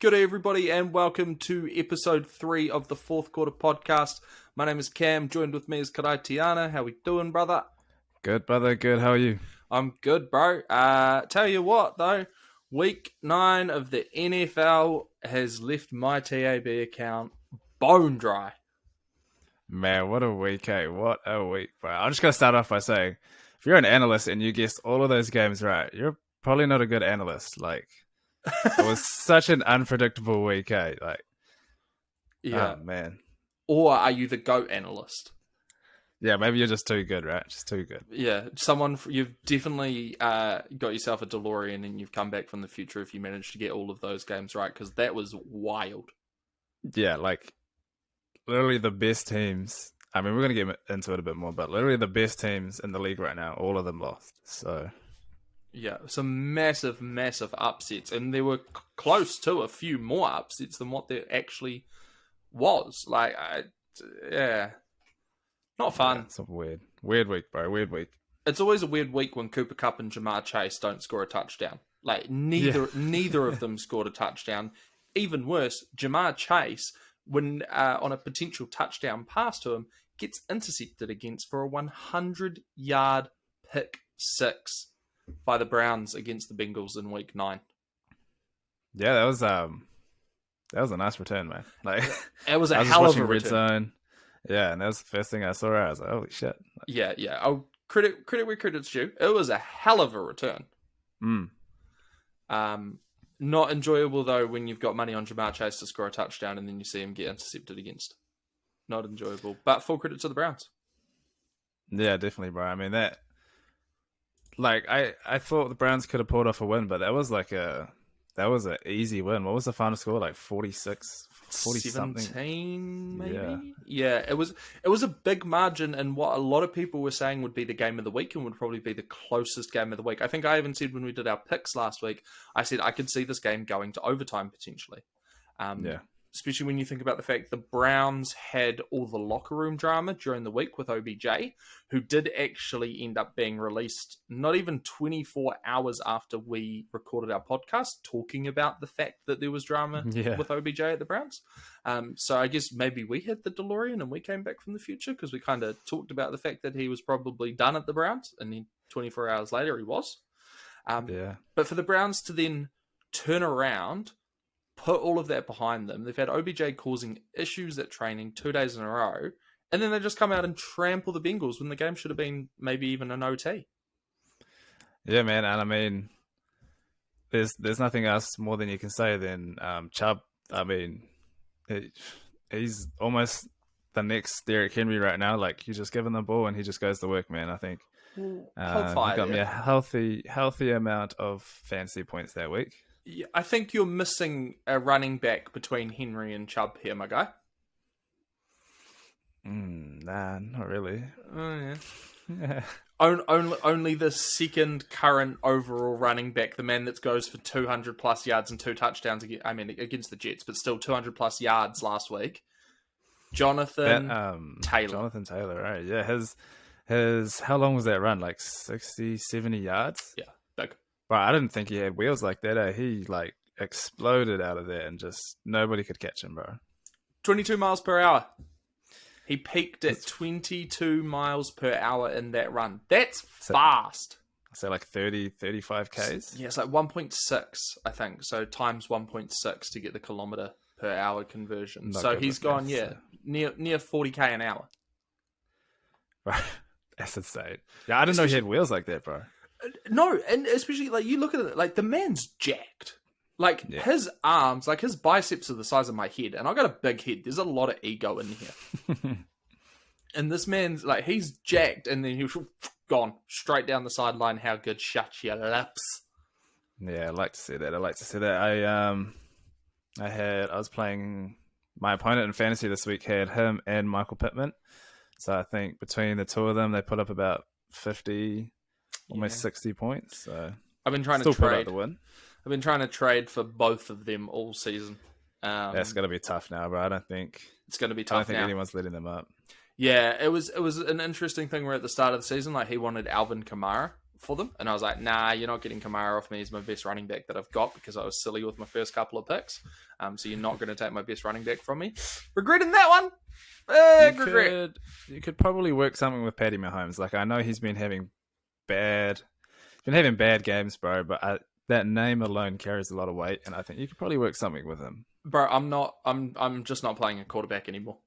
Good day, everybody, and welcome to episode 3 of the Fourth Quarter Podcast. My name is Cam, joined with me is Karaitiana. How we doing, brother? Good, brother. Good. How are you? I'm good, bro. Tell you what, though, week 9 of the NFL has left my TAB account bone dry. Man, what a week, eh? What a week, bro. I'm just going to start off by saying, if you're an analyst and you guessed all of those games right, you're probably not a good analyst. Like, it was such an unpredictable week, eh? Like, Yeah. oh, man. Or are you the GOAT analyst? Yeah, maybe you're just too good, right? Just too good. Yeah, you've definitely got yourself a DeLorean and you've come back from the future if you managed to get all of those games right, because that was wild. Yeah, like, literally the best teams. I mean, we're going to get into it a bit more, but literally the best teams in the league right now, all of them lost. So, yeah, some massive, massive upsets, and there were close to a few more upsets than what there actually was. Like, not fun. Yeah, it's a weird week, bro. Weird week. It's always a weird week when Cooper Kupp and Jamar Chase don't score a touchdown. Like, neither of them scored a touchdown. Even worse, Jamar Chase, when on a potential touchdown pass to him, gets intercepted against for a 100-yard pick six by the Browns against the Bengals in week 9. Yeah, that was a nice return, man. Like, it was a I was hell of watching a Red return. Zone. Yeah, and that was the first thing I saw. I was like, holy shit. Yeah. Oh, credit where credit's due. It was a hell of a return. Not enjoyable, though, when you've got money on Jamar Chase to score a touchdown and then you see him get intercepted against. Not enjoyable, but full credit to the Browns. Yeah, definitely, bro. I mean, that... Like, I thought the Browns could have pulled off a win, but that was an easy win. What was the final score? Like 46, 40 something? 17, maybe? Yeah, it was a big margin, and what a lot of people were saying would be the game of the week and would probably be the closest game of the week. I think I even said when we did our picks last week, I said I could see this game going to overtime potentially. Yeah. Especially when you think about the fact the Browns had all the locker room drama during the week with OBJ, who did actually end up being released not even 24 hours after we recorded our podcast, talking about the fact that there was drama with OBJ at the Browns. So I guess maybe we had the DeLorean and we came back from the future because we kind of talked about the fact that he was probably done at the Browns, and then 24 hours later he was. But for the Browns to then turn around, put all of that behind them. They've had OBJ causing issues at training 2 days in a row, and then they just come out and trample the Bengals when the game should have been maybe even an OT. Yeah, man. And I mean, there's nothing else more than you can say than Chubb. I mean, he's almost the next Derrick Henry right now. Like, you just give him the ball and he just goes to work, man. I think he got me a healthy amount of fantasy points that week. Yeah, I think you're missing a running back between Henry and Chubb here, my guy. Nah, not really. Oh, yeah. Only the second current overall running back, the man that goes for 200 plus yards and 2 touchdowns against the Jets, but still 200 plus yards last week. Jonathan Taylor. Jonathan Taylor, right? Yeah, his how long was that run? Like 60, 70 yards? Yeah, big. But I didn't think he had wheels like that. He like exploded out of there and just nobody could catch him, bro. 22 miles per hour. He peaked at 22 miles per hour in that run. That's fast. So like 30, 35 Ks? Yeah, it's like 1.6, I think. So times 1.6 to get the kilometer per hour conversion. So he's gone, near 40k an hour. Right. That's insane. Yeah, I didn't know he had wheels like that, bro. No, and especially, like, you look at it, like, the man's jacked. Like, his arms, like, his biceps are the size of my head, and I've got a big head. There's a lot of ego in here. And this man's, like, he's jacked, and then he's gone straight down the sideline. How good? Shut your lips. Yeah, I like to see that. I was playing, my opponent in fantasy this week had him and Michael Pittman. So I think between the two of them, they put up about 50... almost 60 points. So I've been trying to trade. I've been trying to trade for both of them all season. That's going to be tough now, bro. I don't think it's going to be tough. I don't think anyone's letting them up. Yeah, it was an interesting thing where at the start of the season, like, he wanted Alvin Kamara for them. And I was like, nah, you're not getting Kamara off me. He's my best running back that I've got because I was silly with my first couple of picks. So you're not going to take my best running back from me. Regretting that one. You could probably work something with Patty Mahomes. Like, I know he's been having bad games, bro, but that name alone carries a lot of weight, and I think you could probably work something with him. Bro, I'm just not playing a quarterback anymore.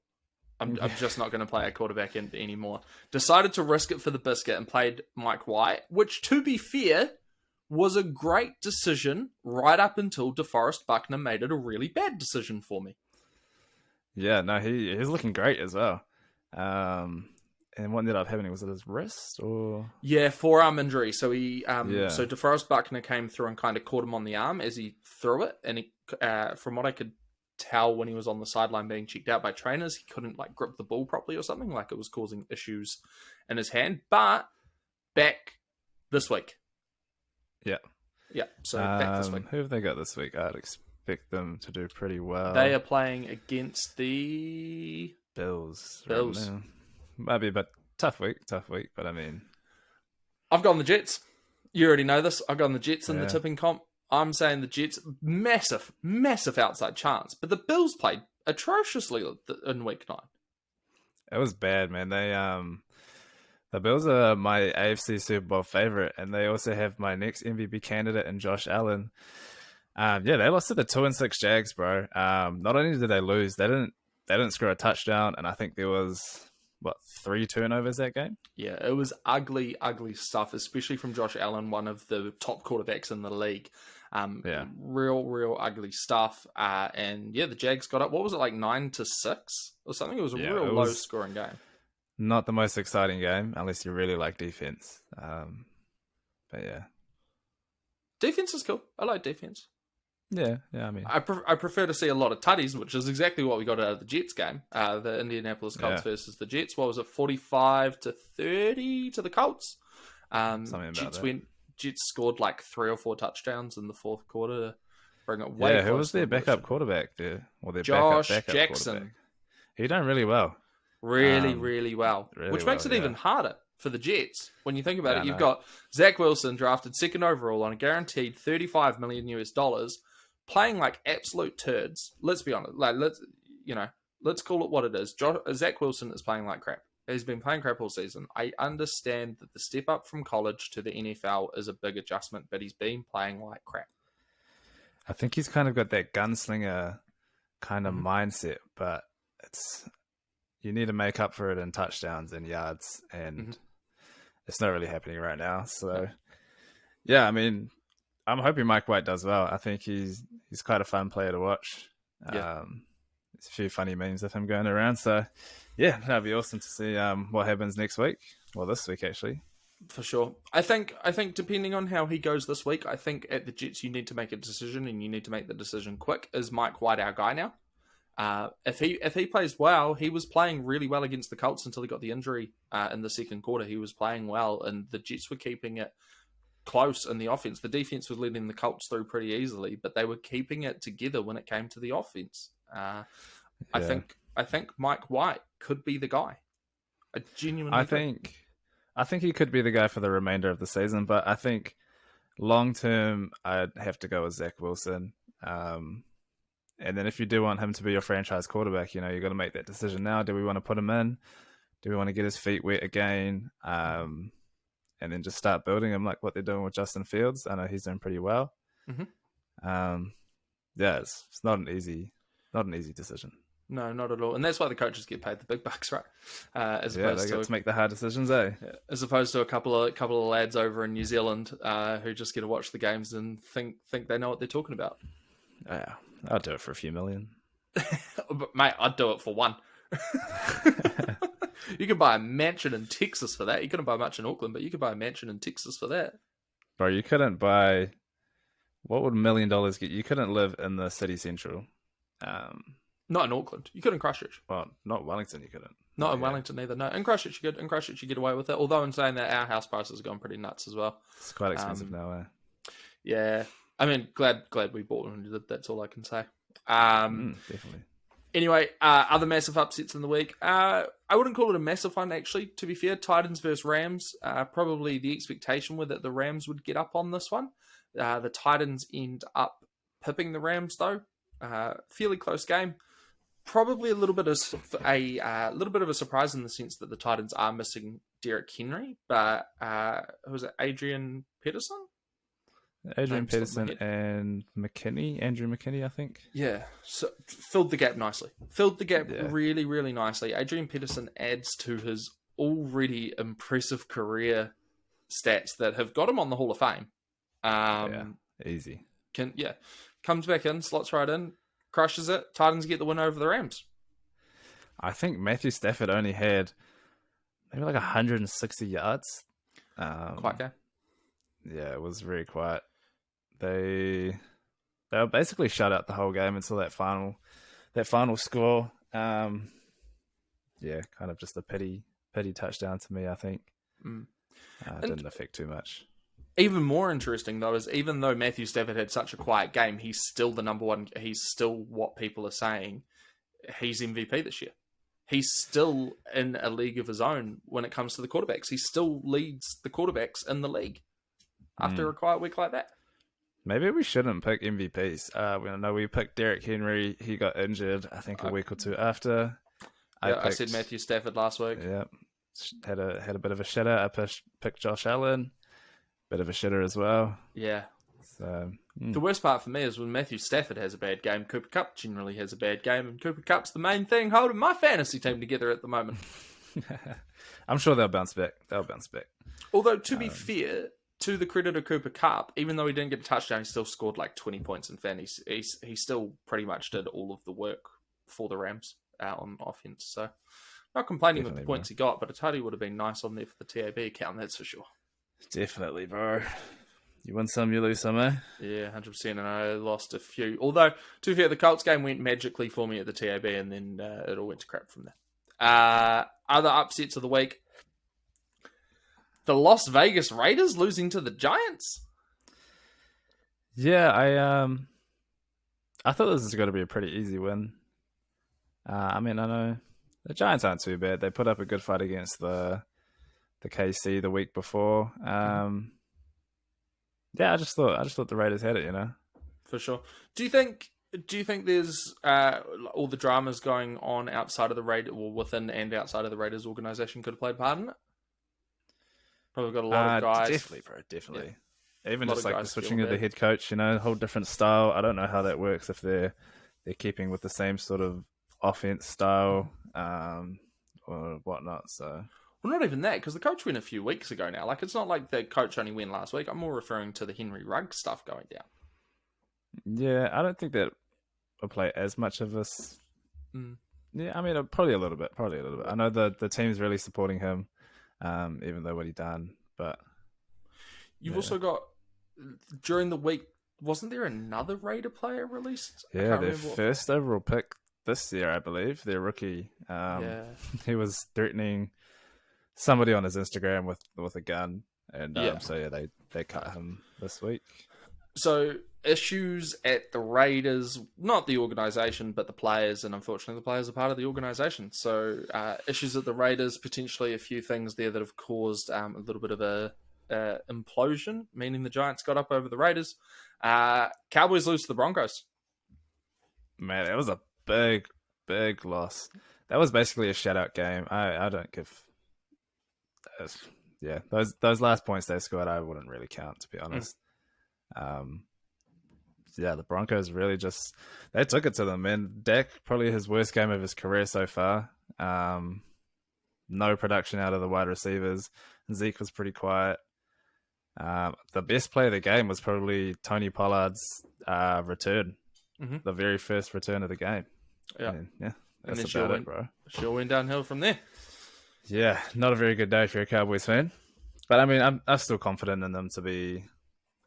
I'm just not going to play a quarterback anymore. Decided to risk it for the biscuit and played Mike White, which, to be fair, was a great decision right up until DeForest Buckner made it a really bad decision for me. Yeah, no, he's looking great as well. And what ended up happening, was it his wrist or? Yeah, forearm injury. So so DeForest Buckner came through and kind of caught him on the arm as he threw it, and he, from what I could tell when he was on the sideline being checked out by trainers, he couldn't like grip the ball properly or something, like it was causing issues in his hand. But back this week. Yeah. So back this week. Who have they got this week? I'd expect them to do pretty well. They are playing against the Bills. Bills. Right, might be a bit tough week, but I mean, I've gone the Jets. You already know this. I've gone the Jets in the tipping comp. I'm saying the Jets, massive outside chance. But the Bills played atrociously in week 9. It was bad, man. The Bills are my AFC Super Bowl favorite, and they also have my next MVP candidate in Josh Allen. They lost to the 2-6 Jags, bro. Not only did they lose, they didn't score a touchdown, and I think there was 3 turnovers that game. Yeah, it was ugly stuff, especially from Josh Allen, one of the top quarterbacks in the league. Real ugly stuff. The Jags got up. What was it, like 9-6 or something? It was a low scoring game. Not the most exciting game unless you really like defense. But yeah, defense is cool. I like defense. Yeah. I mean, I prefer to see a lot of tutties, which is exactly what we got out of the Jets game. The Indianapolis Colts versus the Jets. What was it, 45-30 to the Colts? Something about that. Jets scored like 3 or 4 touchdowns in the fourth quarter to bring it way. Who was their backup quarterback there? Or their Josh backup Jackson. He done really well. Really well. Which makes it even harder for the Jets. When you think about it, you've got Zach Wilson drafted 2nd overall on a guaranteed $35 million US, playing like absolute turds. Let's be honest. Let's call it what it is. Zach Wilson is playing like crap. He's been playing crap all season. I understand that the step up from college to the NFL is a big adjustment, but he's been playing like crap. I think he's kind of got that gunslinger kind of mindset, but you need to make up for it in touchdowns and yards, and it's not really happening right now. So, I mean, I'm hoping Mike White does well. I think he's quite a fun player to watch. There's a few funny memes of him going around. So, that'd be awesome to see what happens next week. Well, this week, actually. For sure. I think depending on how he goes this week, I think at the Jets you need to make a decision, and you need to make the decision quick. Is Mike White our guy now? If he plays well, he was playing really well against the Colts until he got the injury in the second quarter. He was playing well, and the Jets were keeping it close in the offense. The defense was letting the Colts through pretty easily, but they were keeping it together when it came to the offense. I think Mike White could be the guy. I think he could be the guy for the remainder of the season, but I think long term I'd have to go with Zach Wilson. And then if you do want him to be your franchise quarterback, you got to make that decision now. Do we want to put him in? Do we want to get his feet wet again? And then just start building him like what they're doing with Justin Fields. I know he's doing pretty well. It's not an easy decision. No, not at all. And that's why the coaches get paid the big bucks, right? They get to make the hard decisions, eh? As opposed to a couple of lads over in New Zealand who just get to watch the games and think they know what they're talking about. Yeah, I'd do it for a few million. But, mate, I'd do it for one. You could buy a mansion in Texas for that. You couldn't buy much in Auckland, but you could buy a mansion in Texas for that. Bro, you couldn't buy... What would $1 million get? You couldn't live in the city central. Not in Auckland. You could in Christchurch. Well, not Wellington, you couldn't. Not in Wellington either, no. In Christchurch, you could. In Christchurch, you get away with it. Although in saying that, our house prices have gone pretty nuts as well. It's quite expensive now, eh? Yeah. I mean, glad we bought one. That's all I can say. Definitely. Anyway, other massive upsets in the week. I wouldn't call it a massive one, actually, to be fair. Titans versus Rams. Probably the expectation was that the Rams would get up on this one. The Titans end up pipping the Rams, though. Fairly close game. Probably a little bit of a surprise in the sense that the Titans are missing Derrick Henry, but who was it? Adrian Peterson? Adrian Peterson and Andrew McKinney, I think. Yeah, so filled the gap nicely. Filled the gap really, really nicely. Adrian Peterson adds to his already impressive career stats that have got him on the Hall of Fame. Easy. Comes back in, slots right in, crushes it. Titans get the win over the Rams. I think Matthew Stafford only had maybe like 160 yards. Quiet game. Yeah, it was very quiet. They were basically shut out the whole game until that final score. Kind of just a petty touchdown to me, I think. Didn't affect too much. Even more interesting, though, is even though Matthew Stafford had such a quiet game, he's still the number one. He's still what people are saying. He's MVP this year. He's still in a league of his own when it comes to the quarterbacks. He still leads the quarterbacks in the league after a quiet week like that. Maybe we shouldn't pick MVPs. I know we picked Derrick Henry. He got injured, I think, a week or two after. I said Matthew Stafford last week. Yeah, had a bit of a shitter. I picked Josh Allen, bit of a shitter as well. Yeah. So the worst part for me is when Matthew Stafford has a bad game, Cooper Kupp generally has a bad game, and Cooper Kupp's the main thing holding my fantasy team together at the moment. I'm sure they'll bounce back. Although, to be fair, to the credit of Cooper Kupp, even though he didn't get a touchdown, he still scored like 20 points in fantasy. He still pretty much did all of the work for the Rams on offense. So, not complaining with the points he got, but a tutty would have been nice on there for the TAB account, that's for sure. Definitely, bro. You win some, you lose some, eh? Yeah, 100%, and I lost a few. Although, to be fair, the Colts game went magically for me at the TAB, and then it all went to crap from there. Other upsets of the week. The Las Vegas Raiders losing to the Giants? Yeah, I thought this was going to be a pretty easy win. I know the Giants aren't too bad. They put up a good fight against the KC the week before. I just thought the Raiders had it, you know. For sure. Do you think there's all the dramas going on outside of the Raiders, or within and outside of the Raiders organization could have played part in it? Probably got a lot of guys. Definitely, bro. Definitely. Yeah. Even just like the switching of bad. the head coach, you know, a whole different style. I don't know how that works if they're keeping with the same sort of offense style or whatnot. So. Well, not even that, because the coach went a few weeks ago now. Like, it's not like the coach only went last week. I'm more referring to the Henry Ruggs stuff going down. Yeah, I don't think that will play as much of this. Yeah, I mean, probably a little bit. I know the team's really supporting him, even though what he done. But you've also got, during the week, wasn't there another Raider player released? Yeah, their first overall pick this year, I believe. Their rookie. He was threatening somebody on his Instagram with a gun, and they cut him this week. So issues at the Raiders, not the organization, but the players, and unfortunately the players are part of the organization. So issues at the Raiders, potentially a few things there that have caused a little bit of a implosion, meaning the Giants got up over the Raiders. Cowboys lose to the Broncos. Man, that was a big loss. That was basically a shutout game. I don't give. Those last points they scored, I wouldn't really count, to be honest. The Broncos really they took it to them, man. Dak, probably his worst game of his career so far. No production out of the wide receivers. Zeke was pretty quiet. The best play of the game was probably Tony Pollard's return, the very first return of the game. That's about it, bro. Sure went downhill from there. Yeah, not a very good day if you're a Cowboys fan. But I mean, I'm still confident in them to be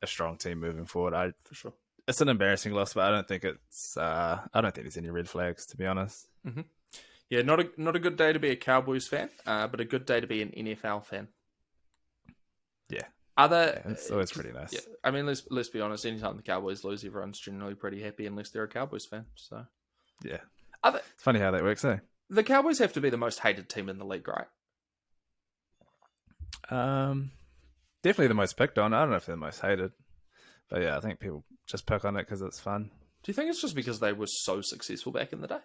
a strong team moving forward. For sure. It's an embarrassing loss, but I don't think there's any red flags, to be honest. Mm-hmm. Yeah, not a good day to be a Cowboys fan, but a good day to be an NFL fan. Yeah. It's always pretty nice. Yeah, I mean, let's be honest. Anytime the Cowboys lose, everyone's generally pretty happy, unless they're a Cowboys fan. So. Yeah. Other, It's funny how that works, eh? the Cowboys have to be the most hated team in the league, right? Definitely the most picked on. I don't know if they're the most hated, but yeah, I think people just pick on it because it's fun. Do you think it's just because they were so successful back in the day?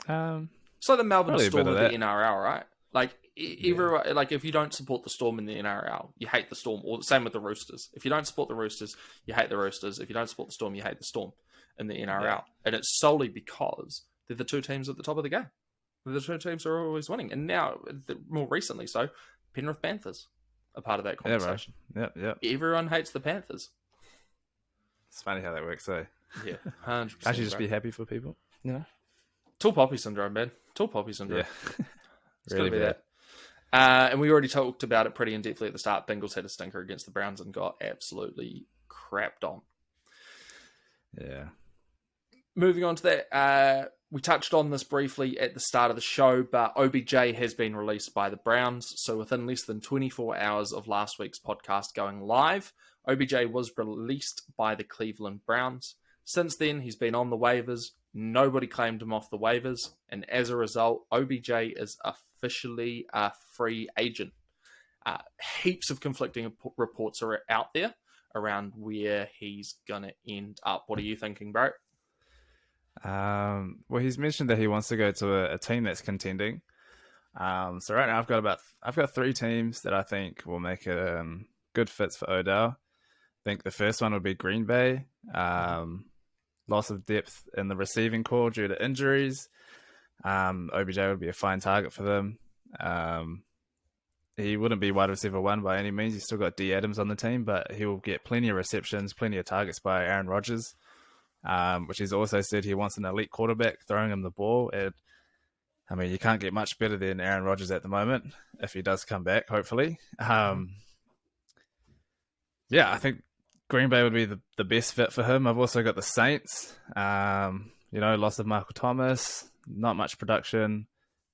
It's like the Melbourne Probably a Storm bit of of the that. NRL, right? Like everyone, like if you don't support the Storm in the NRL, you hate the Storm. Or same with the Roosters. If you don't support the Roosters, you hate the Roosters. If you don't support the Storm, you hate the Storm in the NRL. Yeah. And it's solely because they're the two teams at the top of the game. The two teams are always winning. And now, more recently, so Penrith Panthers are part of that conversation. Yep. Everyone hates the Panthers. It's funny how that works, eh? Yeah, 100%. Can't you just be happy for people? Yeah. Tall poppy syndrome, man. Tall poppy syndrome. Yeah. It's Really going to be bad. that. And we already talked about it pretty in depthly at the start. Bengals had a stinker against the Browns and got absolutely crapped on. Yeah. Moving on to that, we touched on this briefly at the start of the show, but OBJ has been released by the Browns. So within less than 24 hours of last week's podcast going live, OBJ was released by the Cleveland Browns. Since then, he's been on the waivers. Nobody claimed him off the waivers. And as a result, OBJ is officially a free agent. Heaps of conflicting reports are out there around where he's going to end up. What are you thinking, bro? Well, he's mentioned that he wants to go to a team that's contending. So right now I've got 3 teams that I think will make good fits for Odell. I think the first one would be Green Bay. Loss of depth in the receiving core due to injuries. OBJ would be a fine target for them. He wouldn't be wide receiver 1 by any means. He's still got D. Adams on the team, but he will get plenty of receptions, plenty of targets by Aaron Rodgers, which he's also said he wants an elite quarterback throwing him the ball. And I mean, you can't get much better than Aaron Rodgers at the moment if he does come back, hopefully. Yeah, I think Green Bay would be the best fit for him. I've also got the Saints. Loss of Michael Thomas, not much production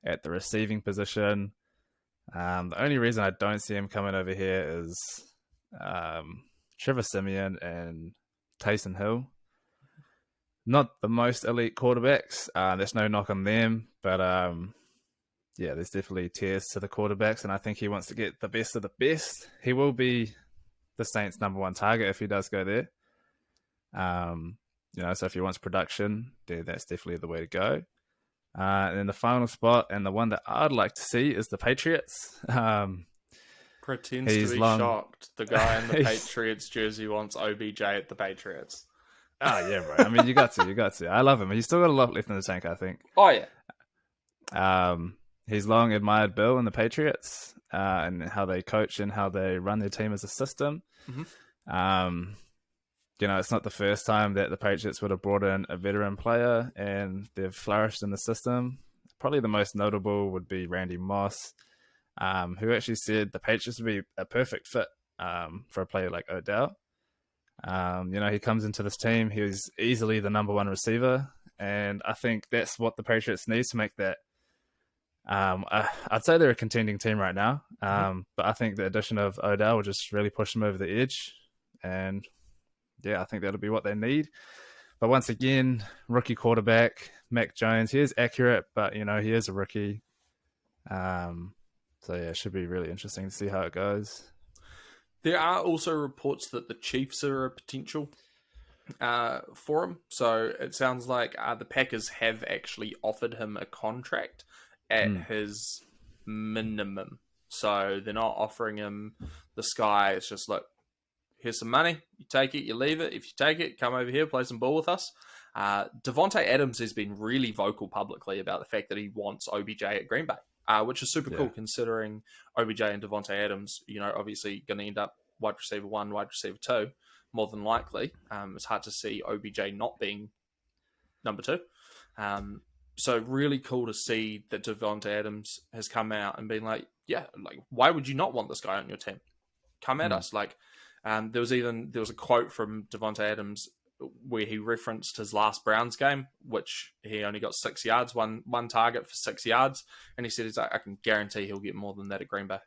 at the receiving position. The only reason I don't see him coming over here is Trevor Siemian and Taysom Hill. Not the most elite quarterbacks. There's no knock on them, but there's definitely tiers to the quarterbacks, and I think he wants to get the best of the best. He will be the Saints' number 1 target if he does go there. So if he wants production, then that's definitely the way to go. And then the final spot, and the one that I'd like to see, is the Patriots. Pretends to be shocked. The guy in the Patriots jersey wants OBJ at the Patriots. Oh, yeah, bro. I mean, you got to. I love him. He's still got a lot left in the tank, I think. Oh, yeah. He's long admired Bill and the Patriots and how they coach and how they run their team as a system. Mm-hmm. It's not the first time that the Patriots would have brought in a veteran player and they've flourished in the system. Probably the most notable would be Randy Moss, who actually said the Patriots would be a perfect fit for a player like Odell. He comes into this team, he was easily the number 1 receiver, and I think that's what the Patriots need to make that. I'd say they're a contending team right now, but I think the addition of Odell will just really push them over the edge, and yeah, I think that'll be what they need. But once again, rookie quarterback, Mac Jones, he is accurate, but, he is a rookie. So yeah, it should be really interesting to see how it goes. There are also reports that the Chiefs are a potential for him. So it sounds like the Packers have actually offered him a contract at his minimum. So they're not offering him the sky. It's just, look, here's some money. You take it, you leave it. If you take it, come over here, play some ball with us. Devontae Adams has been really vocal publicly about the fact that he wants OBJ at Green Bay, which is super cool considering OBJ and Devontae Adams, obviously going to end up wide receiver 1, wide receiver 2, more than likely. It's hard to see OBJ not being number 2. So really cool to see that Devontae Adams has come out and been like, why would you not want this guy on your team? Come at us. There was a quote from Devontae Adams where he referenced his last Browns game, which he only got 6 yards, one target for 6 yards. And he said, I can guarantee he'll get more than that at Green Bay.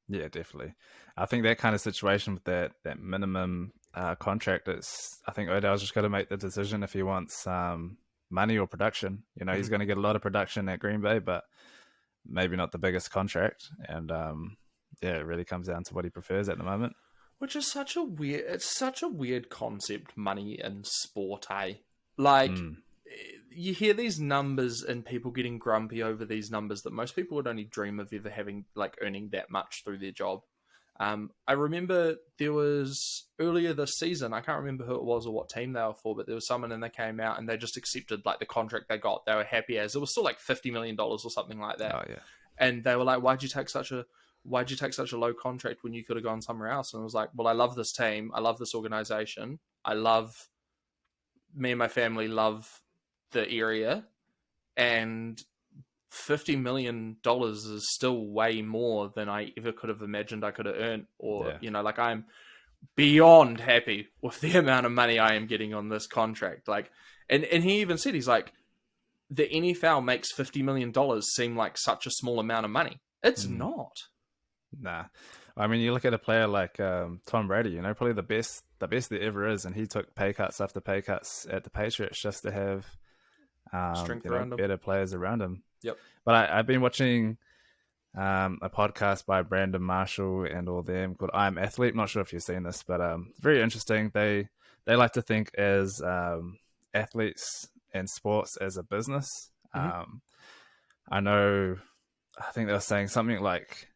Yeah, definitely. I think that kind of situation with that minimum contract I think Odell's just got to make the decision if he wants money or production. You know, he's going to get a lot of production at Green Bay, but maybe not the biggest contract. And yeah, it really comes down to what he prefers at the moment. Which is such a weird concept, money in sport, eh? Like, you hear these numbers and people getting grumpy over these numbers that most people would only dream of ever having, like, earning that much through their job. I remember there was, earlier this season, I can't remember who it was or what team they were for, but there was someone and they came out and they just accepted, like, the contract they got. They were happy as. It was still, like, $50 million or something like that. Oh, yeah. And they were like, why'd you take such a low contract when you could have gone somewhere else? And I was like, well, I love this team. I love this organization. Me and my family love the area. And $50 million is still way more than I ever could have imagined I could have earned. Or, you know, like, I'm beyond happy with the amount of money I am getting on this contract. Like, and he even said, he's like, the NFL makes $50 million seem like such a small amount of money. It's not. Nah. I mean, you look at a player like Tom Brady, you know, probably the best there ever is, and he took pay cuts after pay cuts at the Patriots just to have Strength around him. better players around him. Yep. But I've been watching a podcast by Brandon Marshall and all them called I'm Athlete. I'm not sure if you've seen this, but very interesting. They like to think as athletes and sports as a business. I think they were saying something like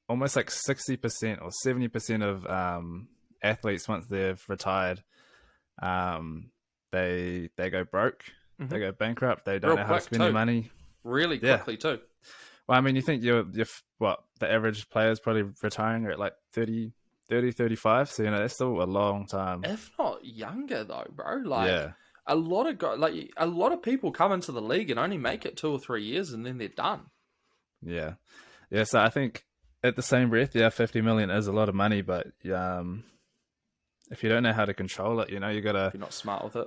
almost like 60% or 70% of athletes, once they've retired, they go broke, they go bankrupt, they don't know how to spend their money. Really quickly too. Well, I mean, you think you're what, the average player is probably retiring at like 30, 35, so, you know, that's still a long time. If not younger though, bro. Like, a lot of people come into the league and only make it 2 or 3 years and then they're done. Yeah. So I think at the same breath, 50 million is a lot of money, but if you don't know how to control it, you know, if you're not smart with it.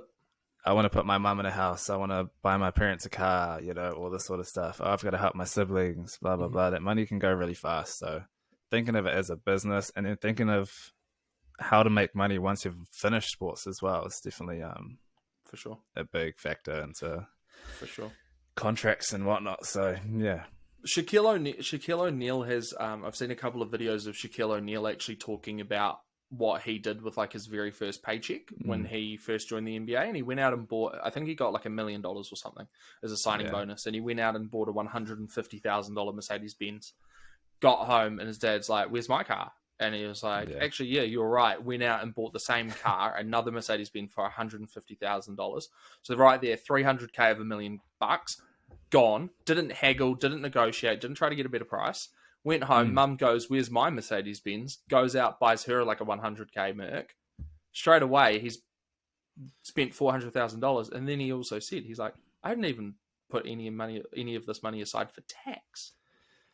I want to put my mum in a house. I want to buy my parents a car, you know, all this sort of stuff. Oh, I've got to help my siblings, blah, blah, blah. That money can go really fast. So thinking of it as a business and then thinking of how to make money once you've finished sports as well is definitely for sure a big factor into for sure contracts and whatnot. So, yeah. Shaquille O'Neal has, I've seen a couple of videos of Shaquille O'Neal actually talking about what he did with, like, his very first paycheck when he first joined the NBA, and he went out and bought, I think he got like $1 million or something as a signing bonus, and he went out and bought a $150,000 Mercedes-Benz, got home, and his dad's like, where's my car? And he was like, actually, yeah, you're right. Went out and bought the same car, another Mercedes-Benz, for $150,000. So right there, $300K of $1 million, gone. Didn't haggle, didn't negotiate, didn't try to get a better price. Went home, mum goes, where's my Mercedes-Benz? Goes out, buys her like a $100K Merc. Straight away, he's spent $400,000. And then he also said, he's like, I didn't even put any of this money aside for tax.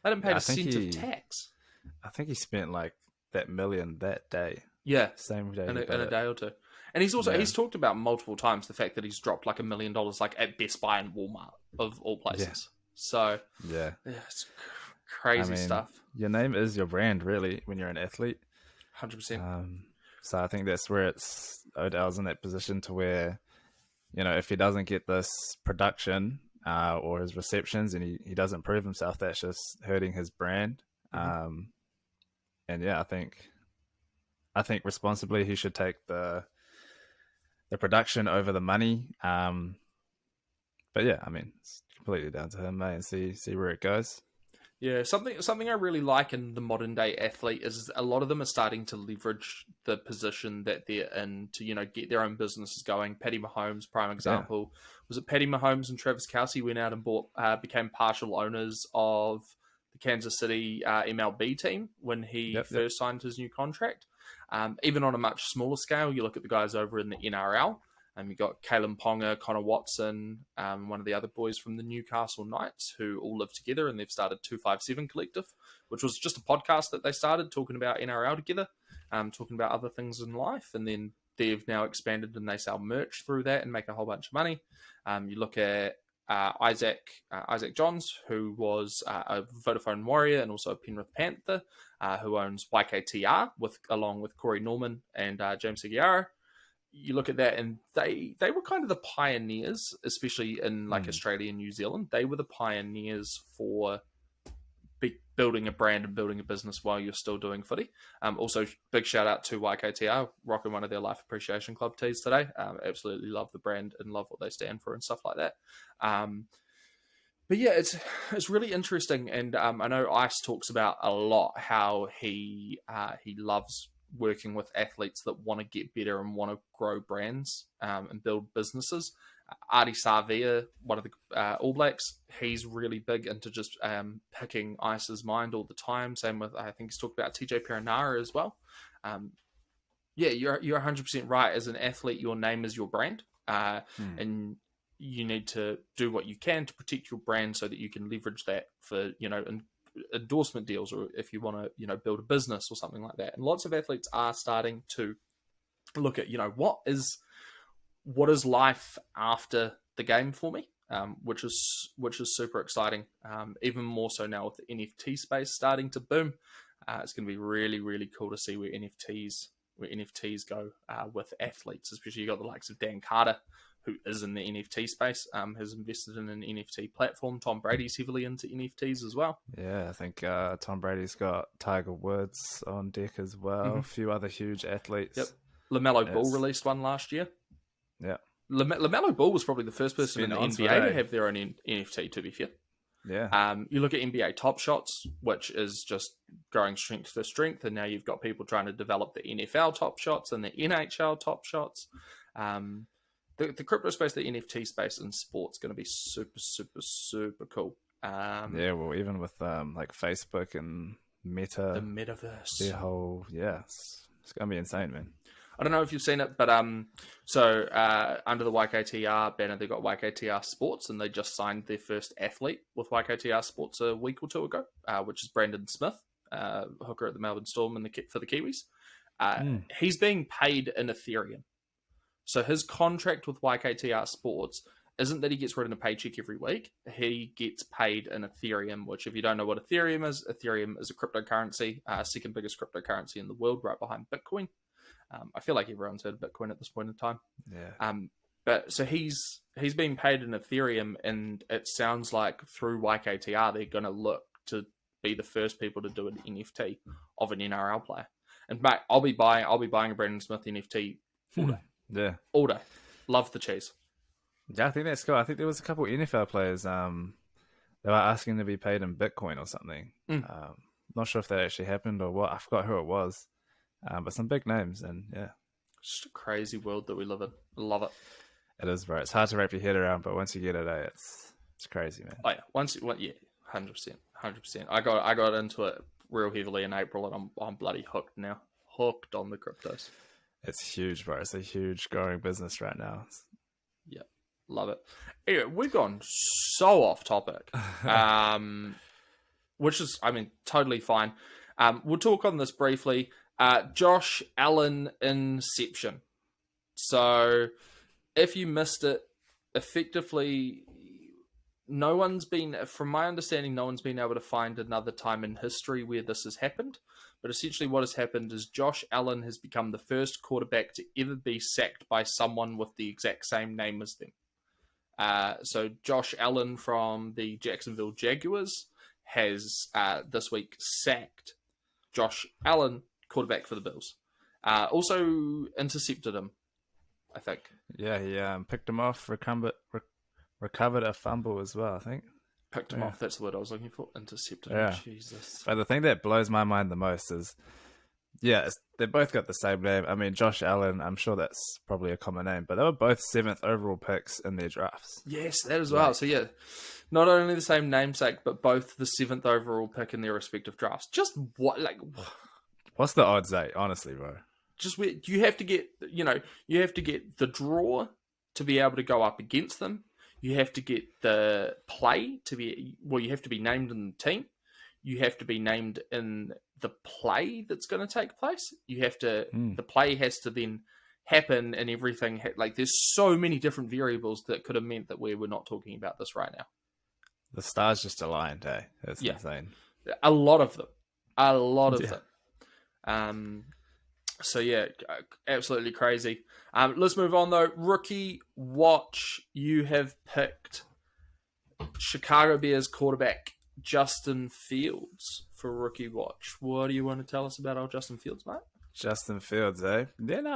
I didn't pay a cent of tax. I think he spent like that million that day. Yeah. Same day. In a day or two. And he's also, he's talked about multiple times the fact that he's dropped like $1 million like at Best Buy and Walmart of all places. Yeah. So, it's crazy stuff. Your name is your brand, really, when you're an athlete. 100%. So I think that's where Odell's in that position to where, you know, if he doesn't get this production or his receptions and he doesn't prove himself, that's just hurting his brand. And yeah, I think responsibly he should take the production over the money. But yeah, I mean, it's completely down to him, mate, and see where it goes. Yeah, something I really like in the modern day athlete is a lot of them are starting to leverage the position that they're in to, you know, get their own businesses going. Patty Mahomes, prime example. Yeah. Was it Patty Mahomes and Travis Kelce went out and became partial owners of the Kansas City MLB team when he first signed his new contract? Even on a much smaller scale, you look at the guys over in the NRL. You've got Kalen Ponga, Connor Watson, one of the other boys from the Newcastle Knights, who all live together, and they've started 257 Collective, which was just a podcast that they started talking about NRL together, talking about other things in life, and then they've now expanded and they sell merch through that and make a whole bunch of money. You look at Isaac Johns, who was a Vodafone Warrior and also a Penrith Panther, who owns YKTR along with Corey Norman and James Seguiara. you look at that, and they were kind of the pioneers, especially in like Australia and New Zealand. They were the pioneers for building a brand and building a business while you're still doing footy. Also, big shout out to YKTR, rocking one of their Life Appreciation Club tees today. Absolutely love the brand and love what they stand for and stuff like that. But yeah, it's really interesting, and I know Ice talks about a lot how he loves working with athletes that want to get better and want to grow brands and build businesses. Adi Savia, one of the All Blacks, he's really big into just picking Ice's mind all the time. Same with, I think he's talked about TJ Perenara as well. Yeah, you're 100% right. As an athlete, your name is your brand, and you need to do what you can to protect your brand so that you can leverage that for, endorsement deals, or if you want to, build a business or something like that. And lots of athletes are starting to look at, what is life after the game for me, which is super exciting. Even more so now with the NFT space starting to boom. It's going to be really, really cool to see where NFTs go with athletes, especially you got the likes of Dan Carter, who is in the NFT space, has invested in an NFT platform. Tom Brady's heavily into NFTs as well. Yeah, I think Tom Brady's got Tiger Woods on deck as well. A few other huge athletes. Yep. LaMelo Ball released one last year. Yeah. LaMelo Ball was probably the first person in the NBA to have their own NFT, to be fair. Yeah. You look at NBA Top Shots, which is just growing strength for strength, and now you've got people trying to develop the NFL Top Shots and the NHL Top Shots. The crypto space, the NFT space in sports, going to be super, super, super cool. Yeah, well, even with like Facebook and Meta, the metaverse, their whole it's going to be insane, man. I don't know if you've seen it, but under the YKTR banner, they got YKTR Sports, and they just signed their first athlete with YKTR Sports a week or two ago, which is Brandon Smith, hooker at the Melbourne Storm for the Kiwis. He's being paid in Ethereum. So his contract with YKTR Sports isn't that he gets written a paycheck every week. He gets paid in Ethereum, which if you don't know what Ethereum is a cryptocurrency, second biggest cryptocurrency in the world, right behind Bitcoin. I feel like everyone's heard of Bitcoin at this point in time. Yeah. But so he's being paid in Ethereum, and it sounds like through YKTR they're going to look to be the first people to do an NFT of an NRL player. And mate, I'll be buying a Brandon Smith NFT all day. Yeah, all day. Love the cheese. Yeah, I think that's cool. I think there was a couple of NFL players. They were asking to be paid in Bitcoin or something. Not sure if that actually happened or what. I forgot who it was. But some big names, and yeah, it's just a crazy world that we live in. Love it. It is, bro. It's hard to wrap your head around, but once you get it, it's crazy, man. Oh yeah, 100%. I got into it real heavily in April, and I'm bloody hooked now. Hooked on the cryptos. It's huge, bro. It's a huge growing business right now. Yeah, love it. Anyway, we've gone so off topic, which is, totally fine. We'll talk on this briefly. Josh Allen Inception. So, if you missed it, effectively, from my understanding, no one's been able to find another time in history where this has happened. But essentially what has happened is Josh Allen has become the first quarterback to ever be sacked by someone with the exact same name as them. So Josh Allen from the Jacksonville Jaguars has this week sacked Josh Allen, quarterback for the Bills. Also intercepted him, I think. Yeah, he picked him off, recovered a fumble as well, I think. Picked him off, that's the word I was looking for. Intercepted him, Jesus. But the thing that blows my mind the most is, they both got the same name. Josh Allen, I'm sure that's probably a common name, but they were both 7th overall picks in their drafts. Yes, that as well. So not only the same namesake, but both the 7th overall pick in their respective drafts. Just what, what's the odds, honestly, bro? Just where you have to get, you have to get the draw to be able to go up against them. You have to get the play you have to be named in the team. You have to be named in the play that's going to take place. You have to, the play has to then happen and everything. There's so many different variables that could have meant that we were not talking about this right now. The stars just aligned, eh? That's insane. A lot of them. So yeah, absolutely crazy. Let's move on though. Rookie watch. You have picked Chicago Bears quarterback Justin Fields for rookie watch. What do you want to tell us about old Justin Fields, mate? Justin Fields, eh? Yeah, no,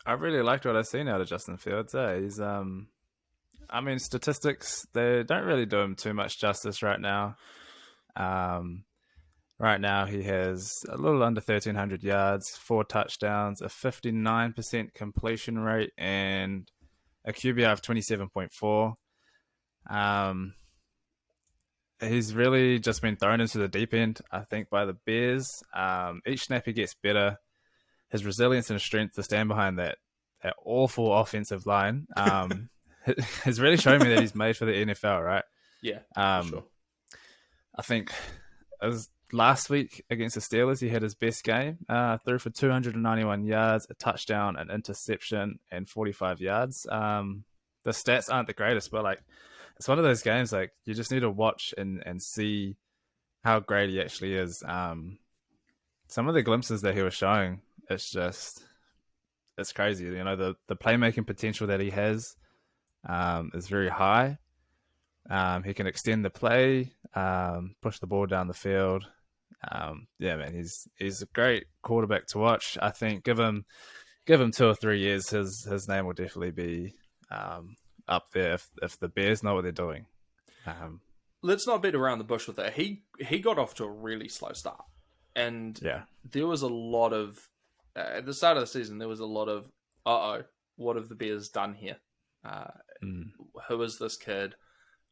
I've really liked what I've seen out of Justin Fields. He's I mean, statistics, they don't really do him too much justice right now. Um, right now, he has a little under 1,300 yards, 4 touchdowns, a 59% completion rate, and a QBR of 27.4. Um, he's really just been thrown into the deep end, I think, by the Bears. Each snap he gets better. His resilience and strength to stand behind that awful offensive line has really shown me that he's made for the NFL, right? Yeah, for Um, sure. I think it was last week against the Steelers, he had his best game. Threw for 291 yards, a touchdown, an interception, and 45 yards. The stats aren't the greatest, but like it's one of those games like you just need to watch and see how great he actually is. Some of the glimpses that he was showing, it's crazy. You know, the playmaking potential that he has is very high. He can extend the play, push the ball down the field. Yeah, man, he's a great quarterback to watch. I think give him 2 or 3 years, his name will definitely be up there if the Bears know what they're doing. Let's not beat around the bush with it. He got off to a really slow start, and Yeah, there was a lot of at the start of the season. There was a lot of what have the Bears done here? Who is this kid?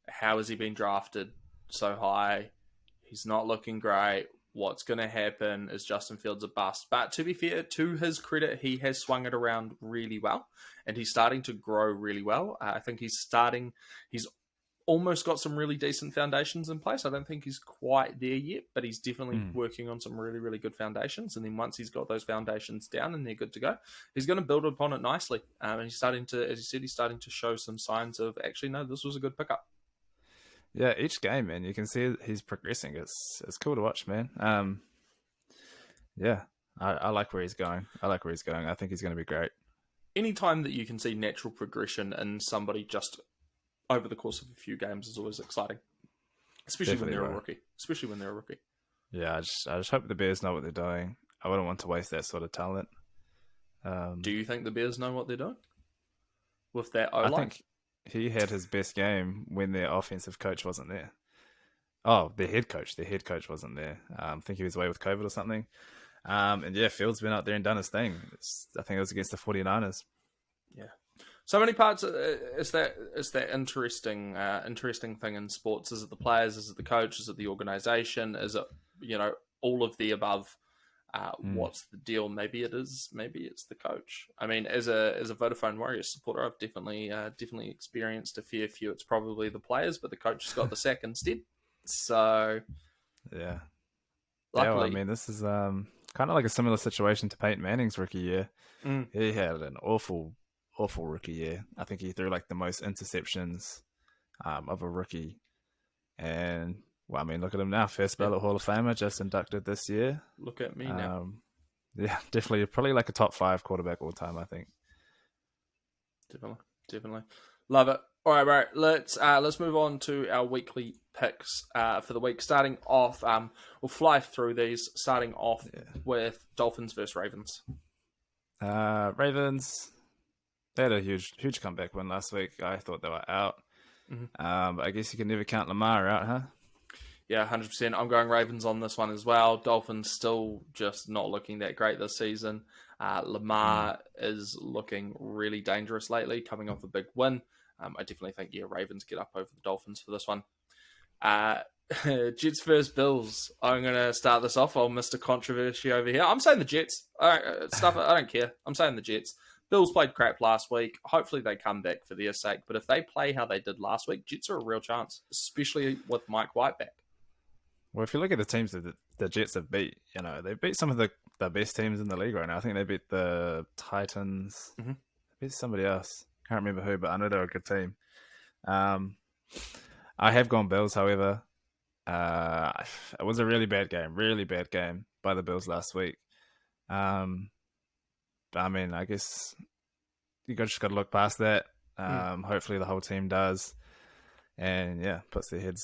How has he been drafted so high? He's not looking great. What's going to happen? Is Justin Fields a bust? But to be fair, to his credit, he has swung it around really well, and he's starting to grow really well. I think he's almost got some really decent foundations in place. I don't think he's quite there yet, but he's definitely working on some really, really good foundations. And then once he's got those foundations down and they're good to go, he's going to build upon it nicely. And he's starting to, as you said, he's starting to show some signs of actually, no, this was a good pickup. yeah. Each game, man, you can see he's progressing. It's cool to watch, man. Yeah, I like where he's going. I think he's going to be great. Anytime that you can see natural progression in somebody just over the course of a few games is always exciting, especially Definitely when they're right. a rookie. Especially when they're a rookie. Yeah, I just hope the Bears know what they're doing. I wouldn't want to waste that sort of talent. Do you think the Bears know what they're doing with that O-line? I think he had his best game when their offensive coach wasn't there. Oh, their head coach. Their head coach wasn't there. I think he was away with COVID or something. And yeah, Fields been out there and done his thing. I think it was against the 49ers. Yeah. So many parts. It's that interesting thing in sports. Is it the players? Is it the coach? Is it the organization? Is it all of the above? What's the deal? Maybe it is. Maybe it's the coach. I mean, as a Vodafone Warriors supporter, I've definitely experienced a fair few. It's probably the players, but the coach has got the sack instead. So Yeah. luckily, Yeah, well, I mean, this is kind of like a similar situation to Peyton Manning's rookie year. He had an awful rookie year. I think he threw like the most interceptions of a rookie. And, well, I mean, look at him now. First ballot Hall of Famer, just inducted this year. look at me now. Yeah, definitely. Probably like a top 5 quarterback all time, I think. Definitely. Love it. All right, bro. Let's move on to our weekly picks for the week. Starting off, we'll fly through these. Starting off with Dolphins versus Ravens. Ravens, they had a huge comeback win last week. I thought they were out. But I guess you can never count Lamar out, huh? Yeah, 100%. I'm going Ravens on this one as well. Dolphins still just not looking that great this season. Lamar is looking really dangerous lately, coming off a big win. I definitely think, Ravens get up over the Dolphins for this one. Jets versus Bills. I'm going to start this off. I'll Mr. Controversy over here. I'm saying the Jets. All right, stuff it. I don't care. I'm saying the Jets. Bills played crap last week. Hopefully they come back for their sake. But if they play how they did last week, Jets are a real chance, especially with Mike White back. Well, if you look at the teams that the Jets have beat, they beat some of the best teams in the league right now. I think they beat the Titans. They beat somebody else. Can't remember who, but I know they're a good team. I have gone Bills, however. It was a really bad game by the Bills last week. But I mean, I guess just got to look past that. Hopefully the whole team does. And yeah, puts their heads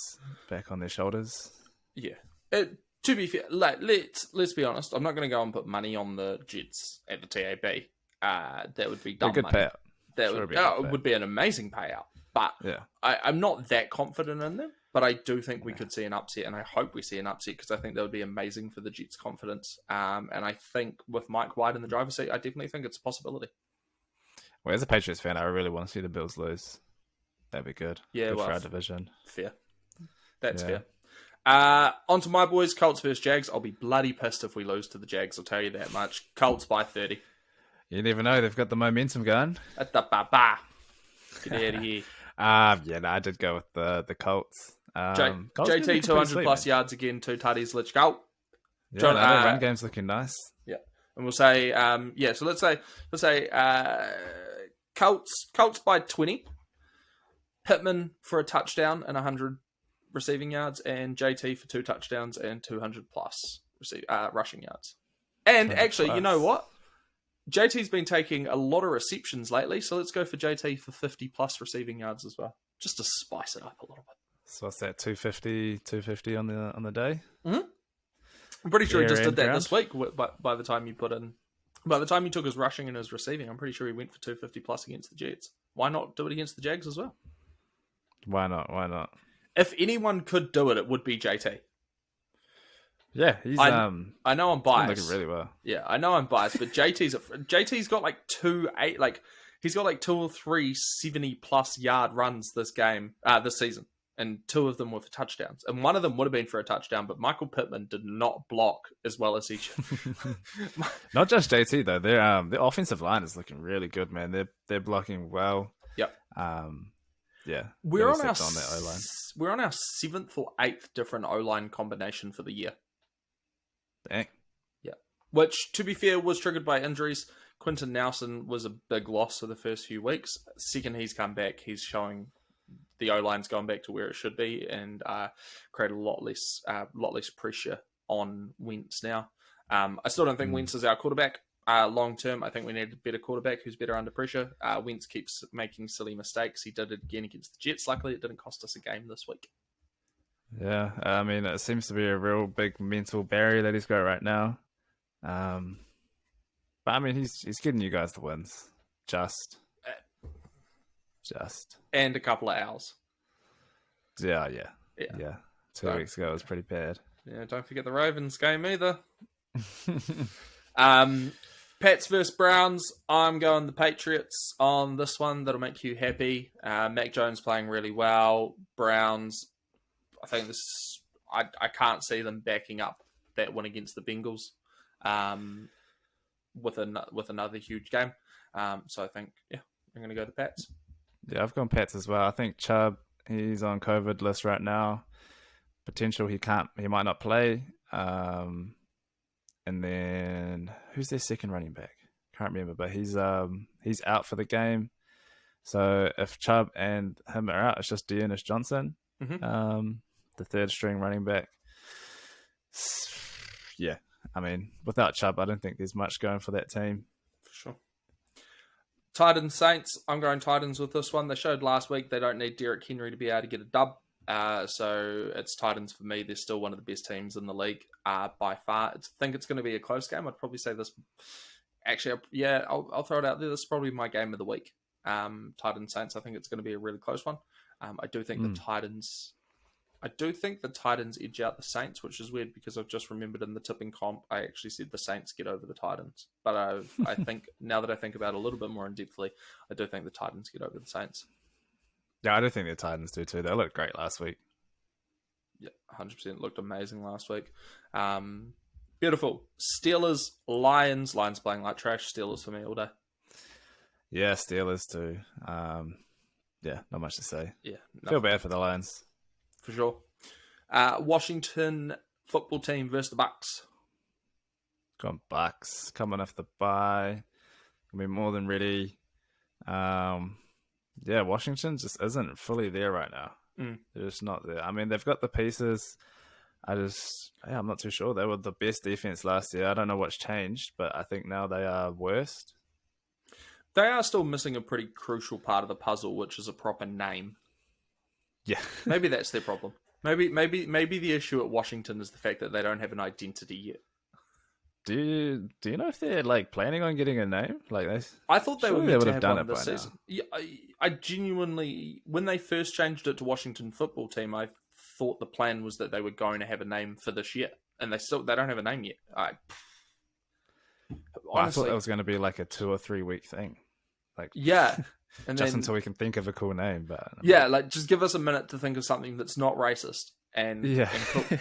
back on their shoulders. Yeah. To be fair, like, let's be honest. I'm not going to go and put money on the Jets at the TAB. That would be dumb a good money. payout. It would be an amazing payout. But yeah. I'm not that confident in them. But I do think we could see an upset, and I hope we see an upset because I think that would be amazing for the Jets' confidence. And I think with Mike White in the driver's seat, I definitely think it's a possibility. Well, as a Patriots fan, I really want to see the Bills lose. That'd be good. Yeah, good for our division. Fair. That's fair. On to my boys, Colts versus Jags. I'll be bloody pissed if we lose to the Jags, I'll tell you that much. Colts by 30. You never know. They've got the momentum going. At the baba. Get out of here. I did go with the Colts. Colts JT 200 plus yards again, 2 tutties. Let's go. Yeah, John, run game's looking nice. Yeah, and we'll say So let's say Colts by 20. Pittman for a touchdown and 100 receiving yards, and JT for 2 touchdowns and 200 plus rushing yards. And actually, you know what? JT's been taking a lot of receptions lately, so let's go for JT for 50 plus receiving yards as well, just to spice it up a little bit. So what's that? 250 on the day? Mm-hmm. I'm pretty sure he just did that this week. By the time he took his rushing and his receiving, I'm pretty sure he went for 250 plus against the Jets. Why not do it against the Jags as well? Why not? If anyone could do it, it would be JT. Yeah, he's. I know I'm biased. He's looking really well. Yeah, I know I'm biased, but JT's got like 2 or 3 70 plus yard runs this season, and 2 of them were for touchdowns, and one of them would have been for a touchdown. But Michael Pittman did not block as well as he should. Not just JT though. Their offensive line is looking really good, man. They're blocking well. Yep. Yeah, we're on our O-line. We're on our 7th or 8th different O-line combination for the year. Dang. Yeah. Which, to be fair, was triggered by injuries. Quentin Nelson was a big loss for the first few weeks. Second he's come back, he's showing the O-line's going back to where it should be and create a lot less pressure on Wentz now. I still don't think Wentz is our quarterback. Long term, I think we need a better quarterback who's better under pressure. Wentz keeps making silly mistakes. He did it again against the Jets. Luckily, it didn't cost us a game this week. Yeah, I mean, it seems to be a real big mental barrier that he's got right now. But I mean, he's getting you guys the wins. Just. And a couple of hours. Yeah. 2 weeks ago, it was pretty bad. Yeah, don't forget the Ravens game either. Pats versus Browns. I'm going the Patriots on this one. That'll make you happy. Mac Jones playing really well. Browns, I think this. I can't see them backing up that win against the Bengals with another huge game. So I think, I'm going to go the Pats. Yeah, I've gone Pats as well. I think Chubb, he's on COVID list right now. Potential he might not play. And then who's their second running back? Can't remember, but he's out for the game. So if Chubb and him are out, it's just Dearness Johnson, the third string running back. Yeah, I mean, without Chubb, I don't think there's much going for that team. For sure. Titans Saints. I'm going Titans with this one. They showed last week they don't need Derrick Henry to be able to get a dub. So it's Titans for me. They're still one of the best teams in the league by far. I think it's going to be a close game. I'd probably say this. Actually, I'll throw it out there. This is probably my game of the week. Titans Saints. I think it's going to be a really close one. I do think the Titans. I do think the Titans edge out the Saints, which is weird because I've just remembered in the tipping comp I actually said the Saints get over the Titans. But I think now that I think about it a little bit more in depthly, I do think the Titans get over the Saints. Yeah, I do think the Titans do too. They looked great last week. Yeah, 100% looked amazing last week. Beautiful. Steelers, Lions. Lions playing like trash. Steelers for me all day. Yeah, Steelers too. Yeah, not much to say. Yeah, feel bad for the Lions. For sure. Washington football team versus the Bucks. Gone Bucks. Coming off the bye. Gonna be more than ready. Yeah, Washington just isn't fully there right now. They're just not there. I mean, they've got the pieces. I'm not too sure. They were the best defense last year. I don't know what's changed, but I think now they are worst. They are still missing a pretty crucial part of the puzzle, which is a proper name. Yeah. Maybe that's their problem. Maybe the issue at Washington is the fact that they don't have an identity yet. Do you know if they're like planning on getting a name? Like I thought they were meant to have done one it this by now. season. Yeah, I genuinely, when they first changed it to Washington Football Team, I thought the plan was that they were going to have a name for this year, and they don't have a name yet. Honestly, I thought that was going to be like a 2 or 3 week thing. Like yeah, and just then, until we can think of a cool name. But yeah, like just give us a minute to think of something that's not racist, and yeah, and cool.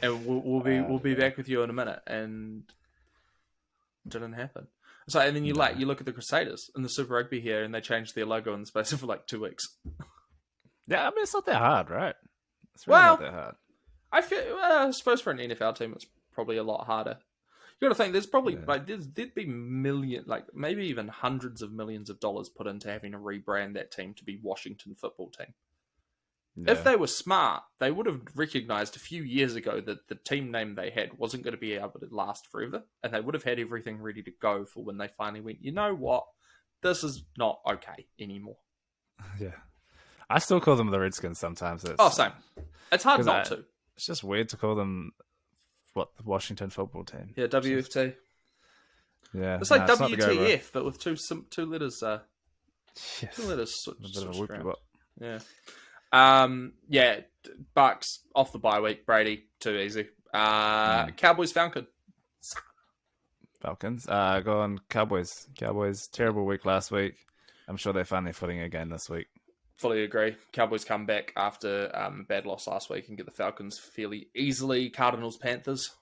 And we'll be back with you in a minute, and it didn't happen. So and then you look at the Crusaders in the Super Rugby here, and they changed their logo in the space of like 2 weeks. Yeah, I mean it's not that hard, right? It's really not that hard. I suppose for an NFL team, it's probably a lot harder. You got to think there's probably there'd be maybe even hundreds of millions of dollars put into having to rebrand that team to be Washington Football Team. Yeah. If they were smart, they would have recognized a few years ago that the team name they had wasn't going to be able to last forever, and they would have had everything ready to go for when they finally went, you know what, this is not okay anymore. Yeah. I still call them the Redskins sometimes. Same. It's hard not to. It's just weird to call them the Washington Football Team. Yeah, WFT. Yeah, it's like WTF, but with two letters. Yes. 2 letters switched around. Yeah. Bucks off the bye week. Brady too easy. Cowboys Falcons. Go on Cowboys. Cowboys terrible week last week. I'm sure they're finally footing again this week. Fully agree. Cowboys come back after a bad loss last week and get the Falcons fairly easily. Cardinals Panthers.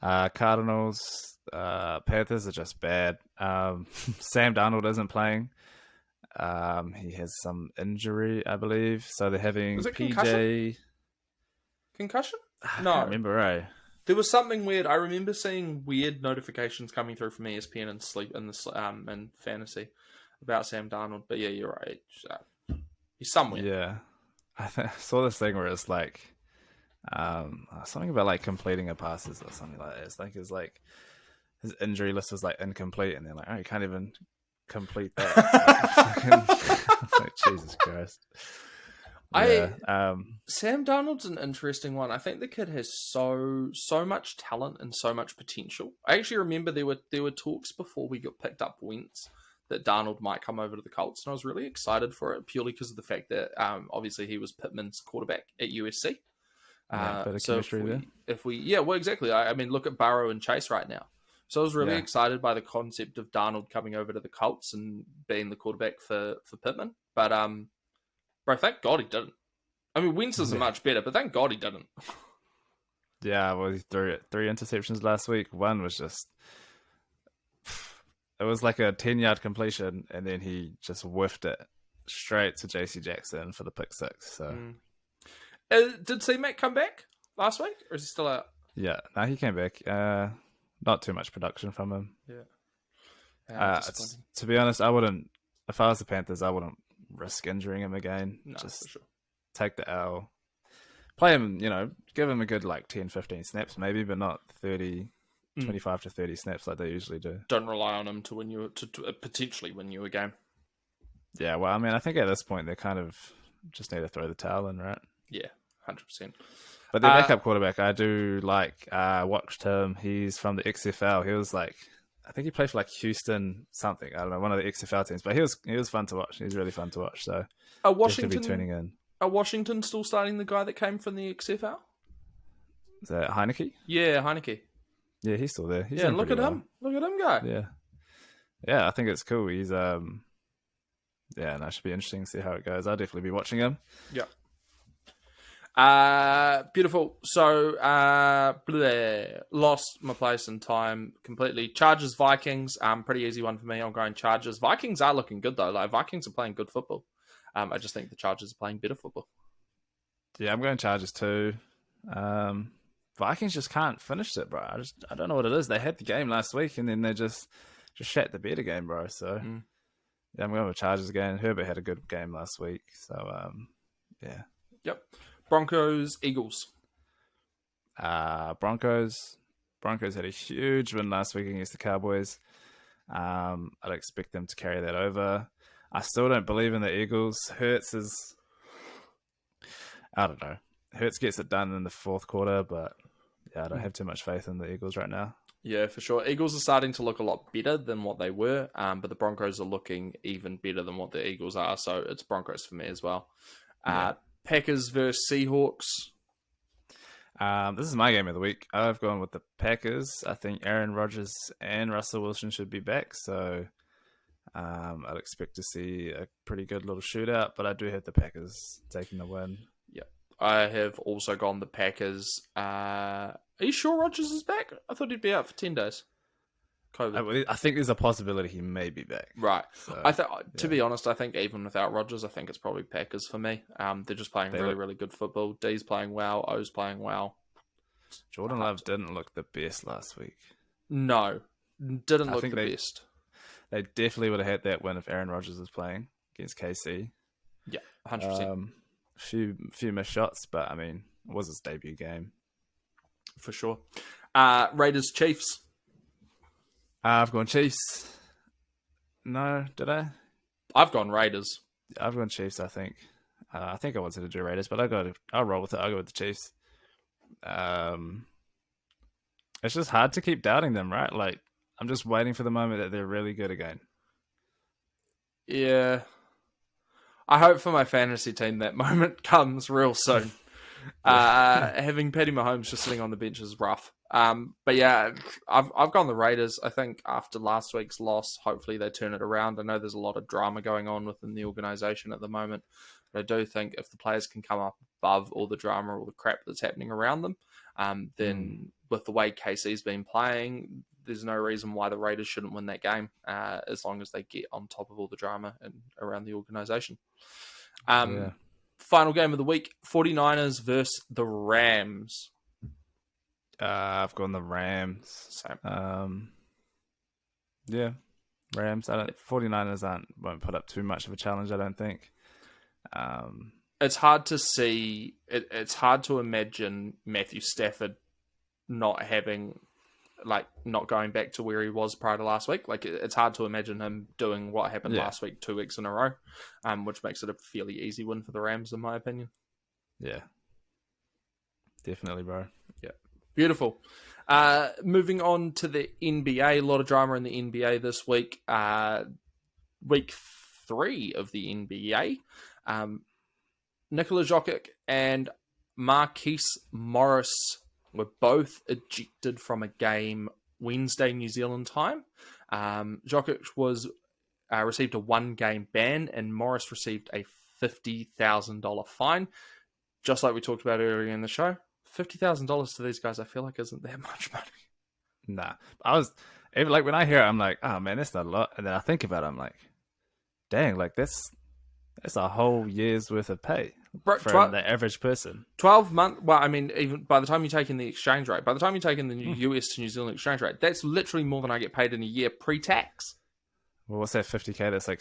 Cardinals Panthers are just bad. Sam Darnold isn't playing. He has some injury, I believe. So they're having PJ. Concussion? No. I can't remember, right? There was something weird. I remember seeing weird notifications coming through from ESPN and fantasy about Sam Darnold. But yeah, you're right. He's somewhere. Yeah. I saw this thing where it's like something about like completing a passes or something like that. It's like his injury list was like incomplete, and they're like, oh, you can't even complete that. Like, Jesus Christ. Sam Darnold's an interesting one. I think the kid has so much talent and so much potential. I actually remember there were talks before we got picked up Wentz that Darnold might come over to the Colts, and I was really excited for it purely because of the fact that obviously he was Pittman's quarterback at USC. Exactly. I mean, look at Burrow and Chase right now. So I was really excited by the concept of Darnold coming over to the Colts and being the quarterback for Pittman. But bro, thank God he didn't. I mean, Wentz isn't much better, but thank God he didn't. Yeah, well, he threw 3 interceptions last week. One was just... It was like a 10-yard completion, and then he just whiffed it straight to JC Jackson for the pick 6. So, did C-Mac come back last week, or is he still out? Yeah, no, he came back. Not too much production from him. Yeah. To be honest, I wouldn't. If I was the Panthers, I wouldn't risk injuring him again. No, just for sure. Take the L. Play him, give him a good like 10, 15 snaps maybe, but not 30. 25 to 30 snaps like they usually do. Don't rely on him to win you to potentially win you a game. Yeah, well, I mean, I think at this point they kind of just need to throw the towel in, right? Yeah, 100%. But their backup quarterback, I do like. Watched him. He's from the XFL. He was like, I think he played for like Houston something. I don't know, one of the XFL teams. But he was fun to watch. He was really fun to watch. So Washington be tuning in. Are Washington still starting the guy that came from the XFL? Is that Heineke? Yeah, Heineke. Yeah, he's still there. He's look at him. Look at him go. Yeah, I think it's cool. He's it should be interesting to see how it goes. I'll definitely be watching him. Yeah. Beautiful. So, lost my place in time completely. Chargers, Vikings, pretty easy one for me. I'm going Chargers. Vikings are looking good though. Like Vikings are playing good football. I just think the Chargers are playing better football. Yeah, I'm going Chargers too. Vikings just can't finish it, bro. I don't know what it is. They had the game last week and then they just shat the bed again, bro. So yeah, I'm going with Chargers again. Herbert had a good game last week, so yeah. Yep. Broncos, Eagles. Broncos. Broncos had a huge win last week against the Cowboys. I'd expect them to carry that over. I still don't believe in the Eagles. I don't know. Hurts gets it done in the fourth quarter, but yeah, I don't have too much faith in the Eagles right now. Yeah, for sure. Eagles are starting to look a lot better than what they were, but the Broncos are looking even better than what the Eagles are, so it's Broncos for me as well. Packers versus Seahawks. This is my game of the week. I've gone with the Packers. I think Aaron Rodgers and Russell Wilson should be back, so I'd expect to see a pretty good little shootout, but I do have the Packers taking the win. Yeah, I have also gone the Packers. Are you sure Rodgers is back? I thought he'd be out for 10 days. COVID. I think there's a possibility he may be back. Right. So, to be honest, I think even without Rodgers, I think it's probably Packers for me. They're just playing really, really good football. D's playing well. O's playing well. Jordan Love didn't look the best last week. No, didn't look the best. They definitely would have had that win if Aaron Rodgers was playing against KC. Yeah, 100%. Few missed shots, but I mean, it was his debut game. For sure. Raiders, Chiefs. I've gone Chiefs. No, did I? I've gone Raiders. I've gone Chiefs, I think. I think I wanted to do Raiders, but I'll roll with it. I'll go with the Chiefs. It's just hard to keep doubting them, right? Like, I'm just waiting for the moment that they're really good again. Yeah. I hope for my fantasy team that moment comes real soon. Having Patty Mahomes just sitting on the bench is rough. But yeah, I've gone the Raiders. I think after last week's loss, hopefully they turn it around. I know there's a lot of drama going on within the organization at the moment, but I do think if the players can come up above all the drama, all the crap that's happening around them, then with the way KC's been playing, there's no reason why the Raiders shouldn't win that game, as long as they get on top of all the drama and around the organization. Final game of the week, 49ers versus the Rams. I've gone the Rams. Same. Yeah, Rams. 49ers won't put up too much of a challenge, I don't think. It's hard to see. It's hard to imagine Matthew Stafford not going back to where he was prior to last week. Like, it's hard to imagine him doing what happened last week 2 weeks in a row, which makes it a fairly easy win for the Rams, in my opinion. Yeah. Definitely, bro. Yeah. Beautiful. Moving on to the NBA. A lot of drama in the NBA this week. Week 3 of the NBA. Nikola Jokić and Markieff Morris were both ejected from a game Wednesday, New Zealand time. Jokić received a 1-game ban, and Morris received a $50,000 fine. Just like we talked about earlier in the show, $50,000 to these guys, I feel like isn't that much money. Nah, when I hear it, I'm like, oh man, that's not a lot. And then I think about it, I'm like, dang, like that's a whole year's worth of pay for the average person. 12 months. Well, I mean, even by the time you take in the exchange rate, by the time you take in the US to New Zealand exchange rate, that's literally more than I get paid in a year pre-tax. Well, what's that 50K? That's like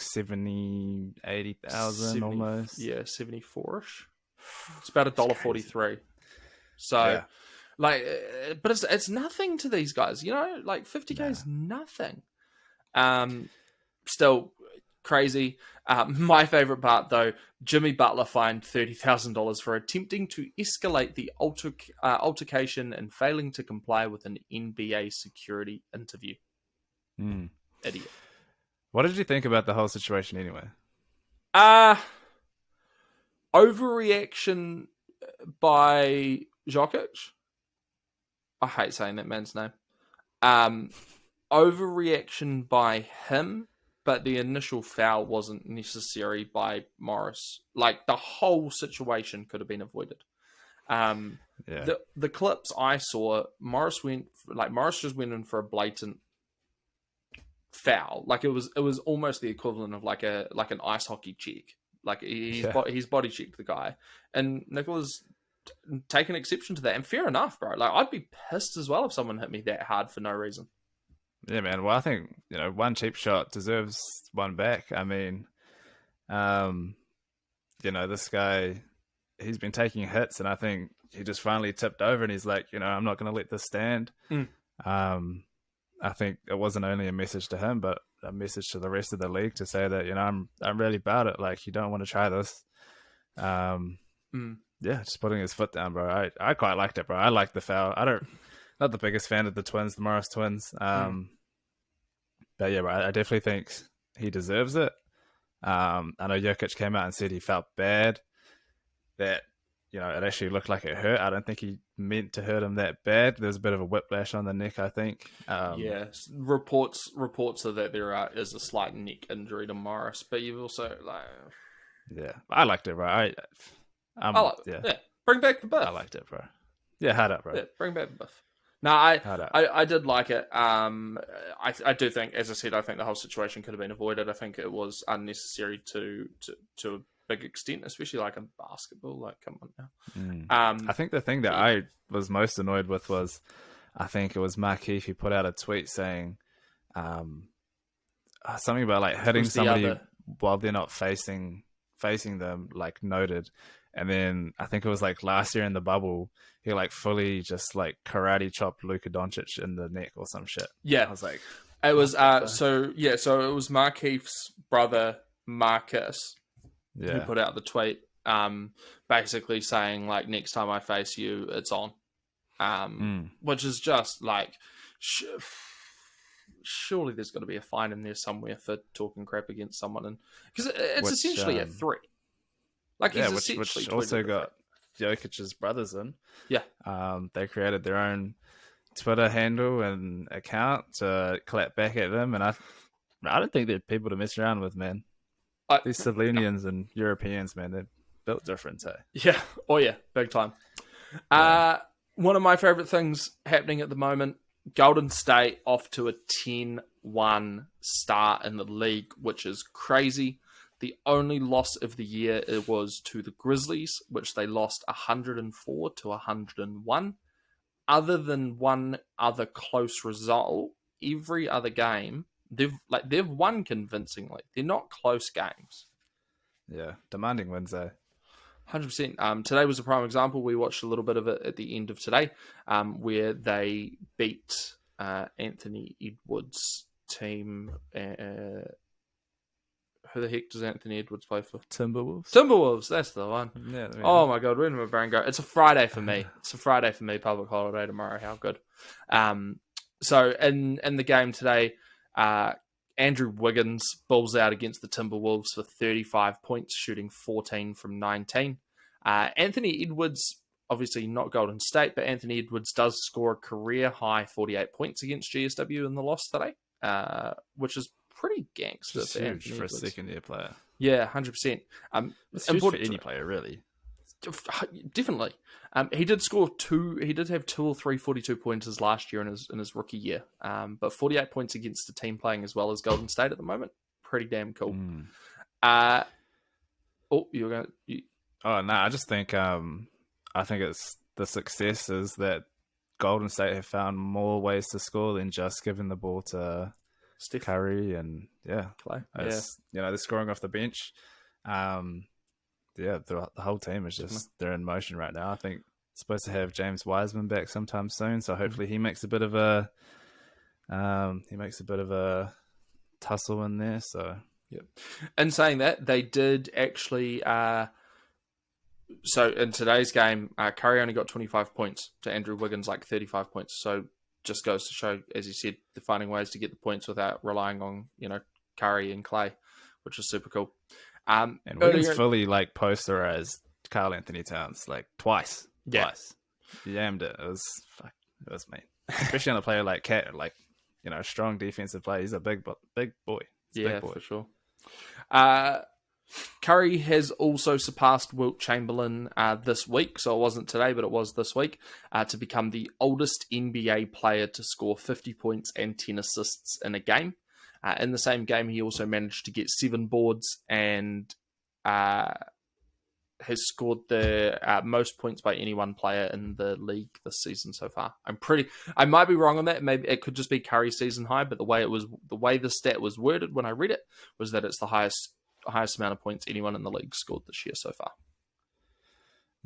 80,000 almost. Yeah, 74-ish. It's about $1.43. So, but it's nothing to these guys, you know. Like 50K is nothing. Still crazy. My favorite part, though, Jimmy Butler fined $30,000 for attempting to escalate the altercation and failing to comply with an NBA security interview. Idiot. What did you think about the whole situation anyway? Overreaction by Jokić. I hate saying that man's name. Overreaction by him, but the initial foul wasn't necessary by Morris. Like, the whole situation could have been avoided. The clips I saw, Morris just went in for a blatant foul. Like, it was almost the equivalent of like an ice hockey check. Like, he's body checked the guy, and Nikola's taken exception to that. And fair enough, bro. Like, I'd be pissed as well if someone hit me that hard for no reason. Yeah, man. Well, I think, one cheap shot deserves one back. I mean, this guy, he's been taking hits, and I think he just finally tipped over, and he's like, I'm not going to let this stand. I think it wasn't only a message to him, but a message to the rest of the league to say that I'm really about it. Like, you don't want to try this. Yeah, just putting his foot down, bro. I quite liked it, bro. I like the foul. Not the biggest fan of the Morris twins. But yeah, bro, I definitely think he deserves it. I know Jokić came out and said he felt bad that, it actually looked like it hurt. I don't think he meant to hurt him that bad. There's a bit of a whiplash on the neck, I think. Reports are that there is a slight neck injury to Morris, but you've also Yeah, I liked it, bro. Bring back the Biff. I liked it, bro. Yeah, hard up, bro. Yeah, bring back the Biff. No, I did like it. I do think, as I said, I think the whole situation could have been avoided. I think it was unnecessary to a big extent, especially like in basketball. Like, come on now. I think the thing that I was most annoyed with was, I think it was Markieff who put out a tweet saying something about like hitting somebody while they're not facing them, like noted. And then I think it was like last year in the bubble, he like fully just like karate chopped Luka Doncic in the neck or some shit. Yeah, I was like, it was so it was Markieff's brother Marcus who put out the tweet, basically saying like, next time I face you, it's on, which is just like, surely there's got to be a fine in there somewhere for talking crap against someone, and because it's essentially a threat. Like, which also got Jokic's brothers in. Yeah. They created their own Twitter handle and account to clap back at them, and I don't think they're people to mess around with, man. These Slovenians and Europeans, man, they're built different, hey? Yeah. Oh, yeah. Big time. One of my favourite things happening at the moment, Golden State off to a 10-1 start in the league, which is crazy. The only loss of the year was to the Grizzlies, which they lost 104 to 101. Other than one other close result, every other game they've won convincingly. They're not close games. Yeah, demanding wins though. 100%. Today was a prime example. We watched a little bit of it at the end of today, where they beat Anthony Edwards' team. Who the heck does Anthony Edwards play for? Timberwolves, that's the one. Yeah, oh my god, where did my brain go? It's a Friday for me. Public holiday tomorrow. How good. So in the game today, Andrew Wiggins balls out against the Timberwolves for 35 points, shooting 14 from 19. Anthony Edwards, obviously not Golden State, but Anthony Edwards does score a career-high 48 points against GSW in the loss today, which is pretty gangster. It's huge for a second-year player. Yeah, 100%. It's huge for any player, really. Definitely. He did score he did have 2 or 3 42-pointers last year in his rookie year. But 48 points against a team playing as well as Golden State at the moment, pretty damn cool. I just think I think it's the success is that Golden State have found more ways to score than just giving the ball to Steph Curry and Clay. They're scoring off the bench. The whole team is just they're in motion right now. I think it's supposed to have James Wiseman back sometime soon, so hopefully he makes a bit of a tussle in there. So And saying that, they did actually. So in today's game, Curry only got 25 points to Andrew Wiggins, like 35 points. So just goes to show, as you said, they're finding ways to get the points without relying on Curry and Clay, which is super cool. And Wiggins fully like posterized Karl Anthony Towns like twice. He jammed it. It was mean, especially on a player like Cat, like strong defensive player. He's a big boy. Big boy. For sure. Curry has also surpassed Wilt Chamberlain this week, so it wasn't today, but it was this week, to become the oldest NBA player to score 50 points and 10 assists in a game. In the same game, he also managed to get 7 boards and has scored the most points by any one player in the league this season so far. I might be wrong on that. Maybe it could just be Curry's season high, but the way the stat was worded when I read it was that it's the highest amount of points anyone in the league scored this year so far.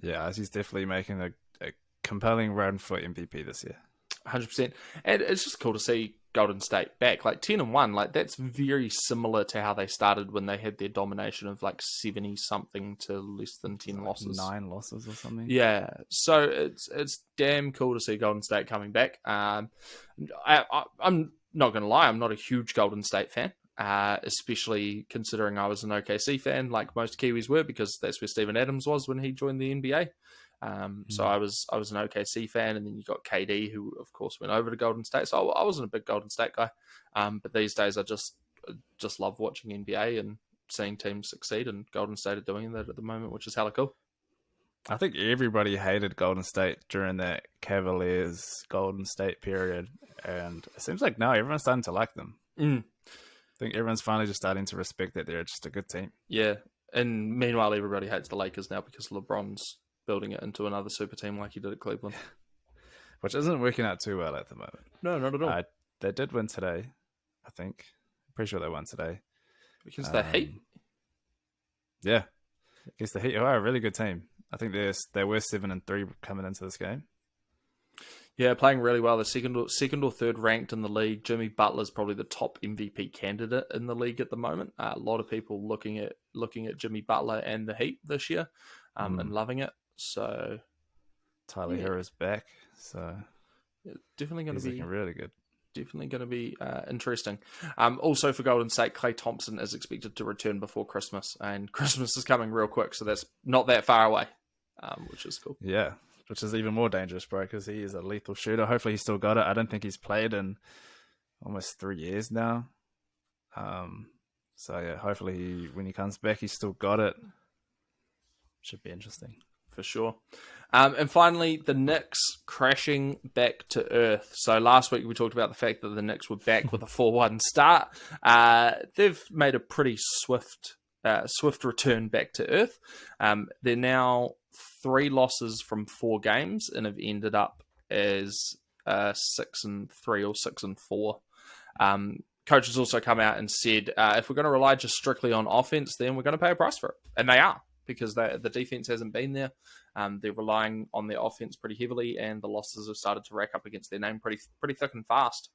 Yeah, he's definitely making a compelling run for MVP this year. 100%. And it's just cool to see Golden State back. Like 10-1, like that's very similar to how they started when they had their domination of like 70 something to less than 10 like losses. 9 losses or something. Yeah. So it's damn cool to see Golden State coming back. I'm not going to lie, I'm not a huge Golden State fan. Especially considering I was an OKC fan, like most Kiwis were, because that's where Steven Adams was when he joined the NBA. So I was an OKC fan, and then you got KD, who of course went over to Golden State. So I wasn't a big Golden State guy, but these days I just love watching NBA and seeing teams succeed, and Golden State are doing that at the moment, which is hella cool. I think everybody hated Golden State during that Cavaliers Golden State period, and it seems like now everyone's starting to like them. I think everyone's finally just starting to respect that they're just a good team. Yeah, and meanwhile everybody hates the Lakers now because LeBron's building it into another super team like he did at Cleveland. Which isn't working out too well at the moment. No, not at all. They did win today, I think. I'm pretty sure they won today. Because the Heat? Yeah. Against the Heat, who are a really good team. I think they were 7-3 coming into this game. Yeah, playing really well. They're second or third ranked in the league. Jimmy Butler's probably the top MVP candidate in the league at the moment. A lot of people looking at Jimmy Butler and the Heat this year, and loving it. So Tyler Hero's back, so definitely going to be looking really good. Definitely going to be interesting. Also for Golden State, Klay Thompson is expected to return before Christmas, and Christmas is coming real quick, so that's not that far away, which is cool. Yeah. Which is even more dangerous, bro, because he is a lethal shooter. Hopefully he's still got it. I don't think he's played in almost 3 years now. So, yeah, hopefully when he comes back, he's still got it. Should be interesting. For sure. And finally, the Knicks crashing back to earth. So last week we talked about the fact that the Knicks were back with a 4-1 start. They've made a pretty swift return back to earth. They're now 3 losses from 4 games and have ended up as 6-3 or 6-4. Coach has also come out and said, if we're going to rely just strictly on offense, then we're going to pay a price for it. And they are, because the defense hasn't been there. They're relying on their offense pretty heavily, and the losses have started to rack up against their name pretty thick and fast.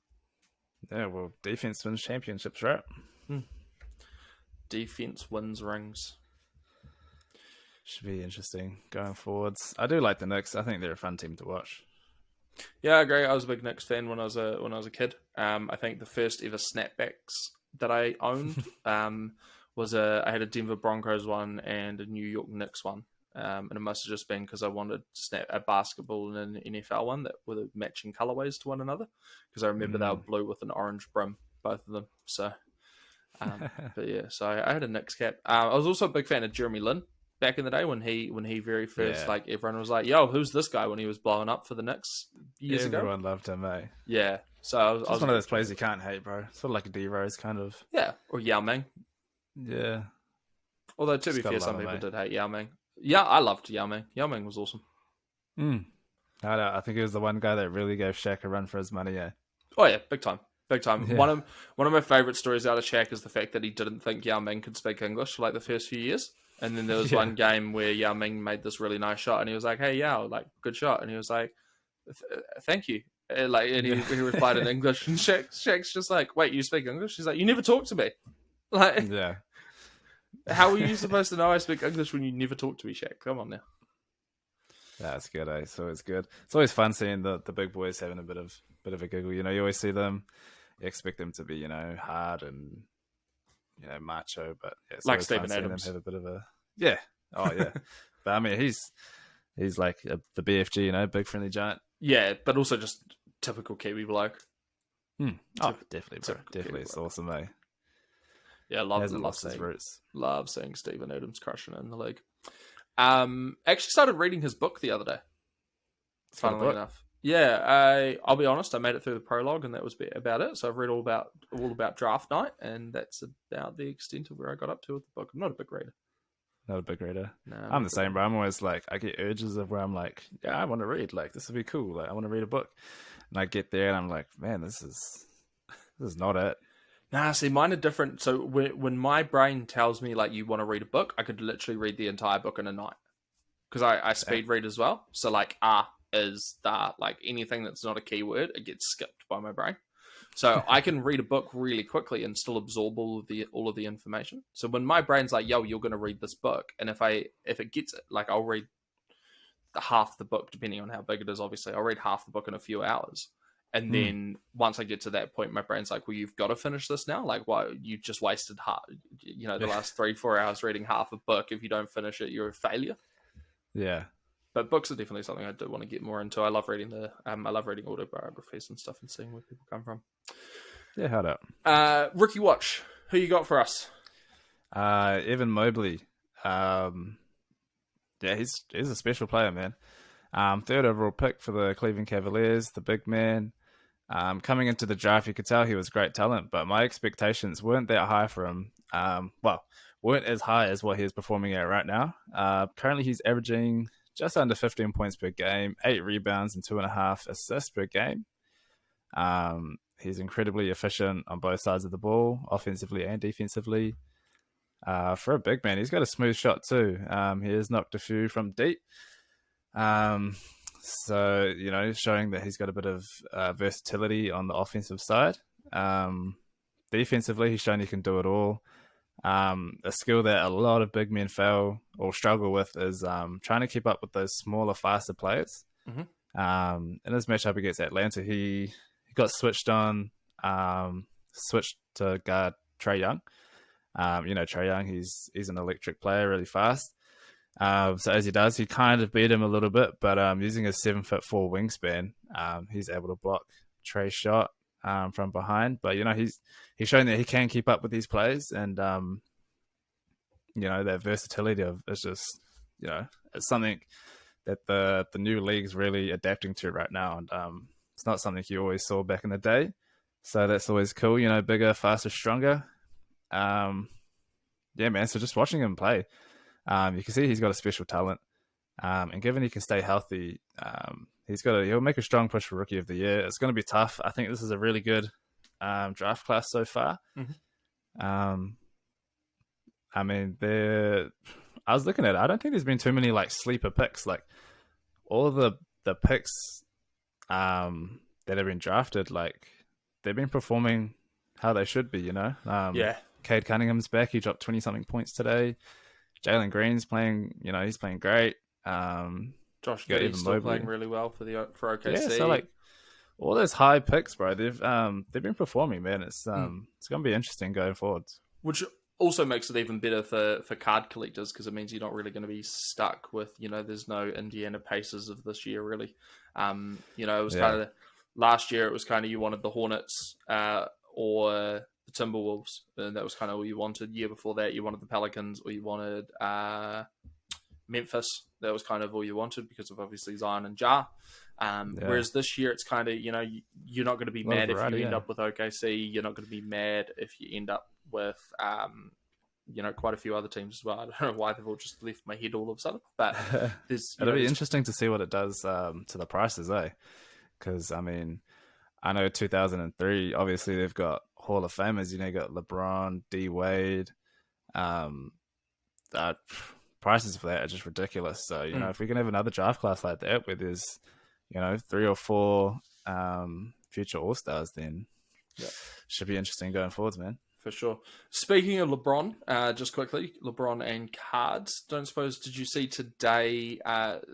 Yeah, well, defense wins championships, right? Defense wins rings. Should be interesting going forwards. I do like the Knicks. I think they're a fun team to watch. Yeah, I agree. I was a big Knicks fan when I was a kid. I think the first ever snapbacks that I owned I had a Denver Broncos one and a New York Knicks one. And it must have just been because I wanted a basketball and an NFL one that were matching colorways to one another. Because I remember they were blue with an orange brim, both of them. So, but yeah, so I had a Knicks cap. I was also a big fan of Jeremy Lin back in the day when he very first, like, everyone was like, yo, who's this guy, when he was blowing up for the Knicks years ago. Everyone loved him, eh? Yeah. So I was one of those players you can't hate, bro. Sort of like a D-Rose kind of. Yeah, or Yao Ming. Yeah. Although, to be fair, some people did hate Yao Ming. Yeah, I loved Yao Ming. Yao Ming was awesome. I think he was the one guy that really gave Shaq a run for his money, yeah. Oh, yeah, big time. Big time. Yeah. One of my favourite stories out of Shaq is the fact that he didn't think Yao Ming could speak English for like the first few years. And then there was one game where Yao Ming made this really nice shot, and he was like, hey, Yao, like, good shot. And he was like, thank you. And he replied in English, and Shaq's just like, wait, you speak English? He's like, you never talk to me. Like, yeah. How are you supposed to know I speak English when you never talk to me, Shaq? Come on now. That's good, eh? So it's good. It's always fun seeing the big boys having a bit of a giggle. You know, you always see them, you expect them to be, you know, hard and, you know, macho, but yeah, it's like always Stephen fun seeing Adams. them have a bit of a Oh yeah. But I mean, he's like the BFG, you know, big friendly giant. Yeah, but also just typical Kiwi bloke. Oh, definitely, bro. Definitely, it's awesome, eh? Yeah, love seeing Stephen Adams crushing it in the league. Actually started reading his book the other day. Funnily enough. Yeah, I'll be honest, I made it through the prologue and that was about it. So I've read all about draft night, and that's about the extent of where I got up to with the book. I'm not a big reader. Not a big reader. No, I'm the same, bro. I'm always like, I get urges of where I'm like, yeah, I want to read. Like, this would be cool. Like, I want to read a book. And I get there and I'm like, man, this is not it. Nah, see, mine are different. So when my brain tells me, like, you want to read a book, I could literally read the entire book in a night. because I speed read as well. So like is that like anything that's not a keyword, it gets skipped by my brain. So I can read a book really quickly and still absorb all of the information. So when my brain's like, yo, you're going to read this book, and if it gets it, like I'll read half the book, depending on how big it is, obviously. I'll read half the book in a few hours. And then once I get to that point, my brain's like, well, you've got to finish this now. Like, why? You just wasted the last 3-4 hours reading half a book. If you don't finish it, you're a failure. Yeah. But books are definitely something I do want to get more into. I love reading I love reading autobiographies and stuff and seeing where people come from. Yeah, how'd up. Rookie watch. Who you got for us? Evan Mobley. Yeah, he's a special player, man. Third overall pick for the Cleveland Cavaliers, the big man. Coming into the draft, you could tell he was great talent, but my expectations weren't that high for him. Weren't as high as what he is performing at right now. Currently, he's averaging just under 15 points per game, 8 rebounds and 2.5 assists per game. He's incredibly efficient on both sides of the ball, offensively and defensively. For a big man, he's got a smooth shot too. He has knocked a few from deep. So, showing that he's got a bit of versatility on the offensive side. Defensively, he's shown he can do it all. A skill that a lot of big men fail or struggle with is trying to keep up with those smaller, faster players. Mm-hmm. In his matchup against Atlanta, he got switched on, switched to guard Trae Young. Trae Young, he's an electric player, really fast. So as he does, he kind of beat him a little bit, but using his 7'4" wingspan, he's able to block Trae's shot from behind. But he's shown that he can keep up with these plays, and that versatility is just it's something that the new league's really adapting to right now, and it's not something you always saw back in the day. So that's always cool. Bigger, faster, stronger. Yeah, man. So just watching him play. You can see he's got a special talent, and given he can stay healthy, he'll make a strong push for Rookie of the Year. It's going to be tough. I think this is a really good draft class so far. Mm-hmm. I was looking at it. I don't think there's been too many like sleeper picks. Like all of the picks that have been drafted, like they've been performing how they should be. Yeah. Cade Cunningham's back. He dropped 20-something points today. Jalen Green's playing, he's playing great. Josh Giddey's still playing really well for OKC. Yeah, so like all those high picks, bro, they've been performing, man. It's going to be interesting going forwards. Which also makes it even better for card collectors, because it means you're not really going to be stuck with, there's no Indiana Pacers of this year, really. It was kind of last year. It was kind of you wanted the Hornets or the Timberwolves, and that was kind of all you wanted. Year before that, you wanted the Pelicans, or you wanted Memphis. That was kind of all you wanted because of obviously Zion and Ja. Whereas this year, it's kind of, you're not going to be mad if you end up with OKC. You're not going to be mad if you end up with, quite a few other teams as well. I don't know why they've all just left my head all of a sudden, but it'll be interesting to see what it does to the prices, because I know 2003, obviously they've got Hall of Famers. You got LeBron, D Wade. Prices for that are just ridiculous. So if we can have another draft class like that where there's 3 or 4 future All-Stars, then should be interesting going forwards, man. For sure. Speaking of LeBron, just quickly, LeBron and cards. Did you see today?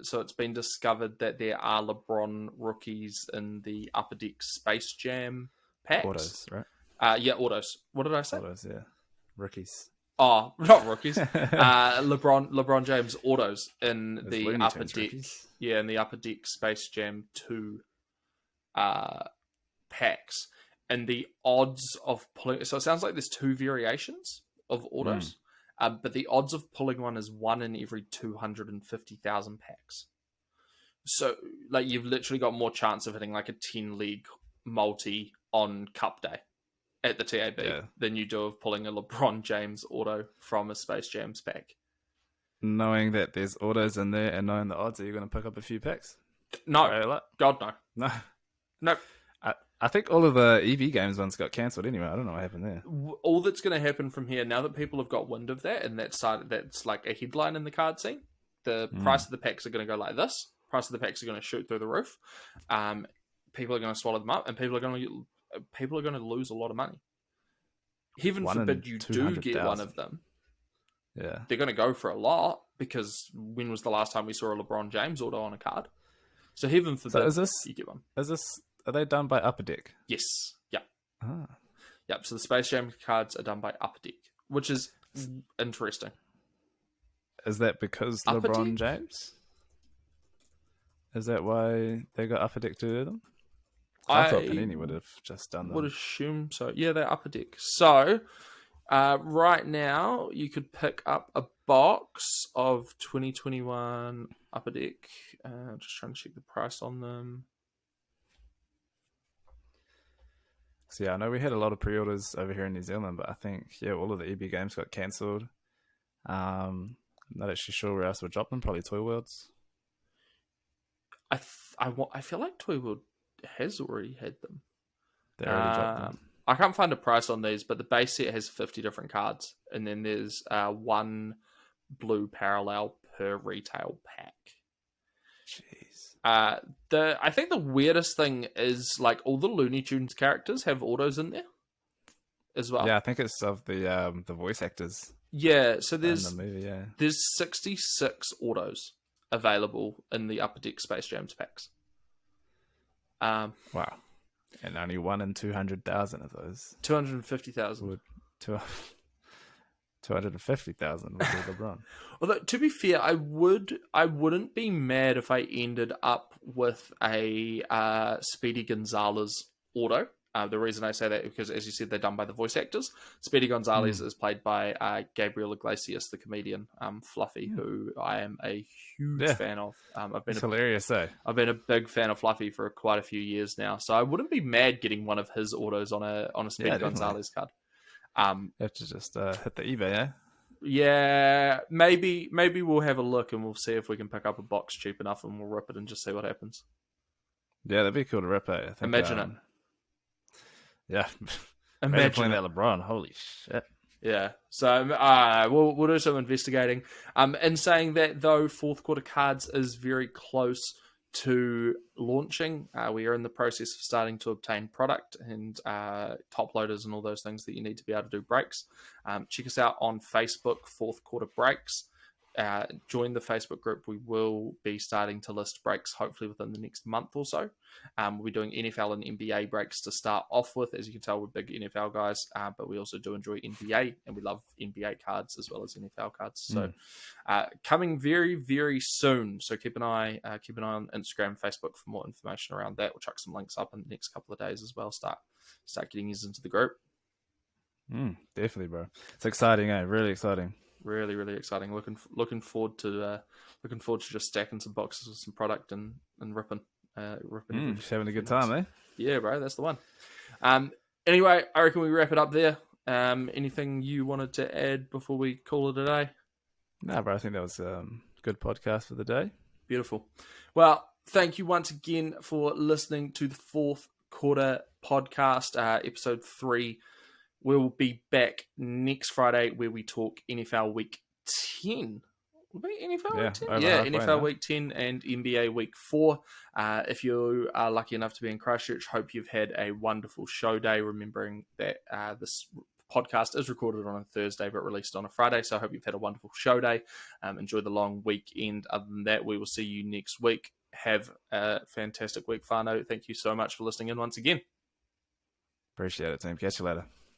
So it's been discovered that there are LeBron rookies in the Upper Deck Space Jam packs. Autos, right? Autos. What did I say? Autos, yeah. Rookies. Oh, not rookies. LeBron James autos in the Upper Deck. Rookies. Yeah, in the Upper Deck Space Jam 2 packs. And the odds of pulling... So it sounds like there's 2 variations of autos. But the odds of pulling one is 1 in every 250,000 packs. So, like, you've literally got more chance of hitting like a 10-leg multi on Cup Day at the TAB than you do of pulling a LeBron James auto from a Space Jams pack. Knowing that there's autos in there and knowing the odds, are you going to pick up a few packs? No. God, no. No. I think all of the EV games ones got cancelled anyway. I don't know what happened there. All that's going to happen from here, now that people have got wind of that, and that's like a headline in the card scene, The price of the packs are going to go like this. Price of the packs are going to shoot through the roof. People are going to swallow them up, and people are going to lose a lot of money. Heaven forbid you do get one of them. Yeah, they're going to go for a lot, because when was the last time we saw a LeBron James auto on a card? So heaven forbid you get one. Are they done by Upper Deck? Yes. Yeah. Ah. Yep. So the Space Jam cards are done by Upper Deck, which is interesting. Is that because Upper LeBron Deck? James? Is that why they got Upper Deck to do them? I thought Panini would have just done them. Would assume so. Yeah, they're Upper Deck. So right now you could pick up a box of 2021 Upper Deck. Just trying to check the price on them. So yeah, I know we had a lot of pre-orders over here in New Zealand, but I think all of the EB games got cancelled. I'm not actually sure where else would drop them. Probably Toy Worlds. I feel like Toy World has already had them. They already dropped them. I can't find a price on these, but the base set has 50 different cards, and then there's one blue parallel per retail pack. Jeez. I think the weirdest thing is like all the Looney Tunes characters have autos in there as well. Yeah, I think it's of the voice actors. Yeah, so in the movie, there's 66 autos available in the Upper Deck Space Jams packs. Wow. And only 1 in 200,000 of those. 250,000. 250,000 would be LeBron. Although, to be fair, I wouldn't be mad if I ended up with a Speedy Gonzalez auto. The reason I say that is because, as you said, they're done by the voice actors. Speedy Gonzalez is played by Gabriel Iglesias, the comedian, Fluffy, who I am a huge fan of. It's hilarious, though. I've been a big fan of Fluffy for quite a few years now, so I wouldn't be mad getting one of his autos on a Speedy Gonzalez card. You have to just hit the eBay, eh? Yeah, maybe we'll have a look and we'll see if we can pick up a box cheap enough, and we'll rip it and just see what happens. Yeah, that'd be cool to rip it. I think, Imagine it. Yeah. Imagine playing that LeBron. Holy shit. Yeah. So we'll do some investigating. In saying that, though, fourth quarter cards is very close to launching. We are in the process of starting to obtain product and top loaders and all those things that you need to be able to do breaks. Check us out on Facebook, Fourth Quarter Breaks. Join the Facebook group. We will be starting to list breaks hopefully within the next month or so. We'll be doing NFL and NBA breaks to start off with. As you can tell, we're big NFL guys, but we also do enjoy NBA, and we love NBA cards as well as NFL cards. So coming very, very soon. So keep an eye on Instagram, Facebook for more information around that. We'll chuck some links up in the next couple of days as well. Start getting you into the group. Definitely, bro. It's exciting, eh? Really exciting. Really, really exciting. Looking forward to just stacking some boxes with some product and ripping. Just having a good time, eh? Yeah, bro, that's the one. Anyway, I reckon we wrap it up there. Anything you wanted to add before we call it a day? No, bro, I think that was a good podcast for the day. Beautiful. Well, thank you once again for listening to the Fourth Quarter Podcast, episode 3. We'll be back next Friday where we talk NFL Week 10. Will it be NFL Week 10? Yeah, NFL Week 10 and NBA Week 4. If you are lucky enough to be in Christchurch, hope you've had a wonderful show day, remembering that this podcast is recorded on a Thursday but released on a Friday, so I hope you've had a wonderful show day. Enjoy the long weekend. Other than that, we will see you next week. Have a fantastic week, whānau. Thank you so much for listening in once again. Appreciate it, team. Catch you later.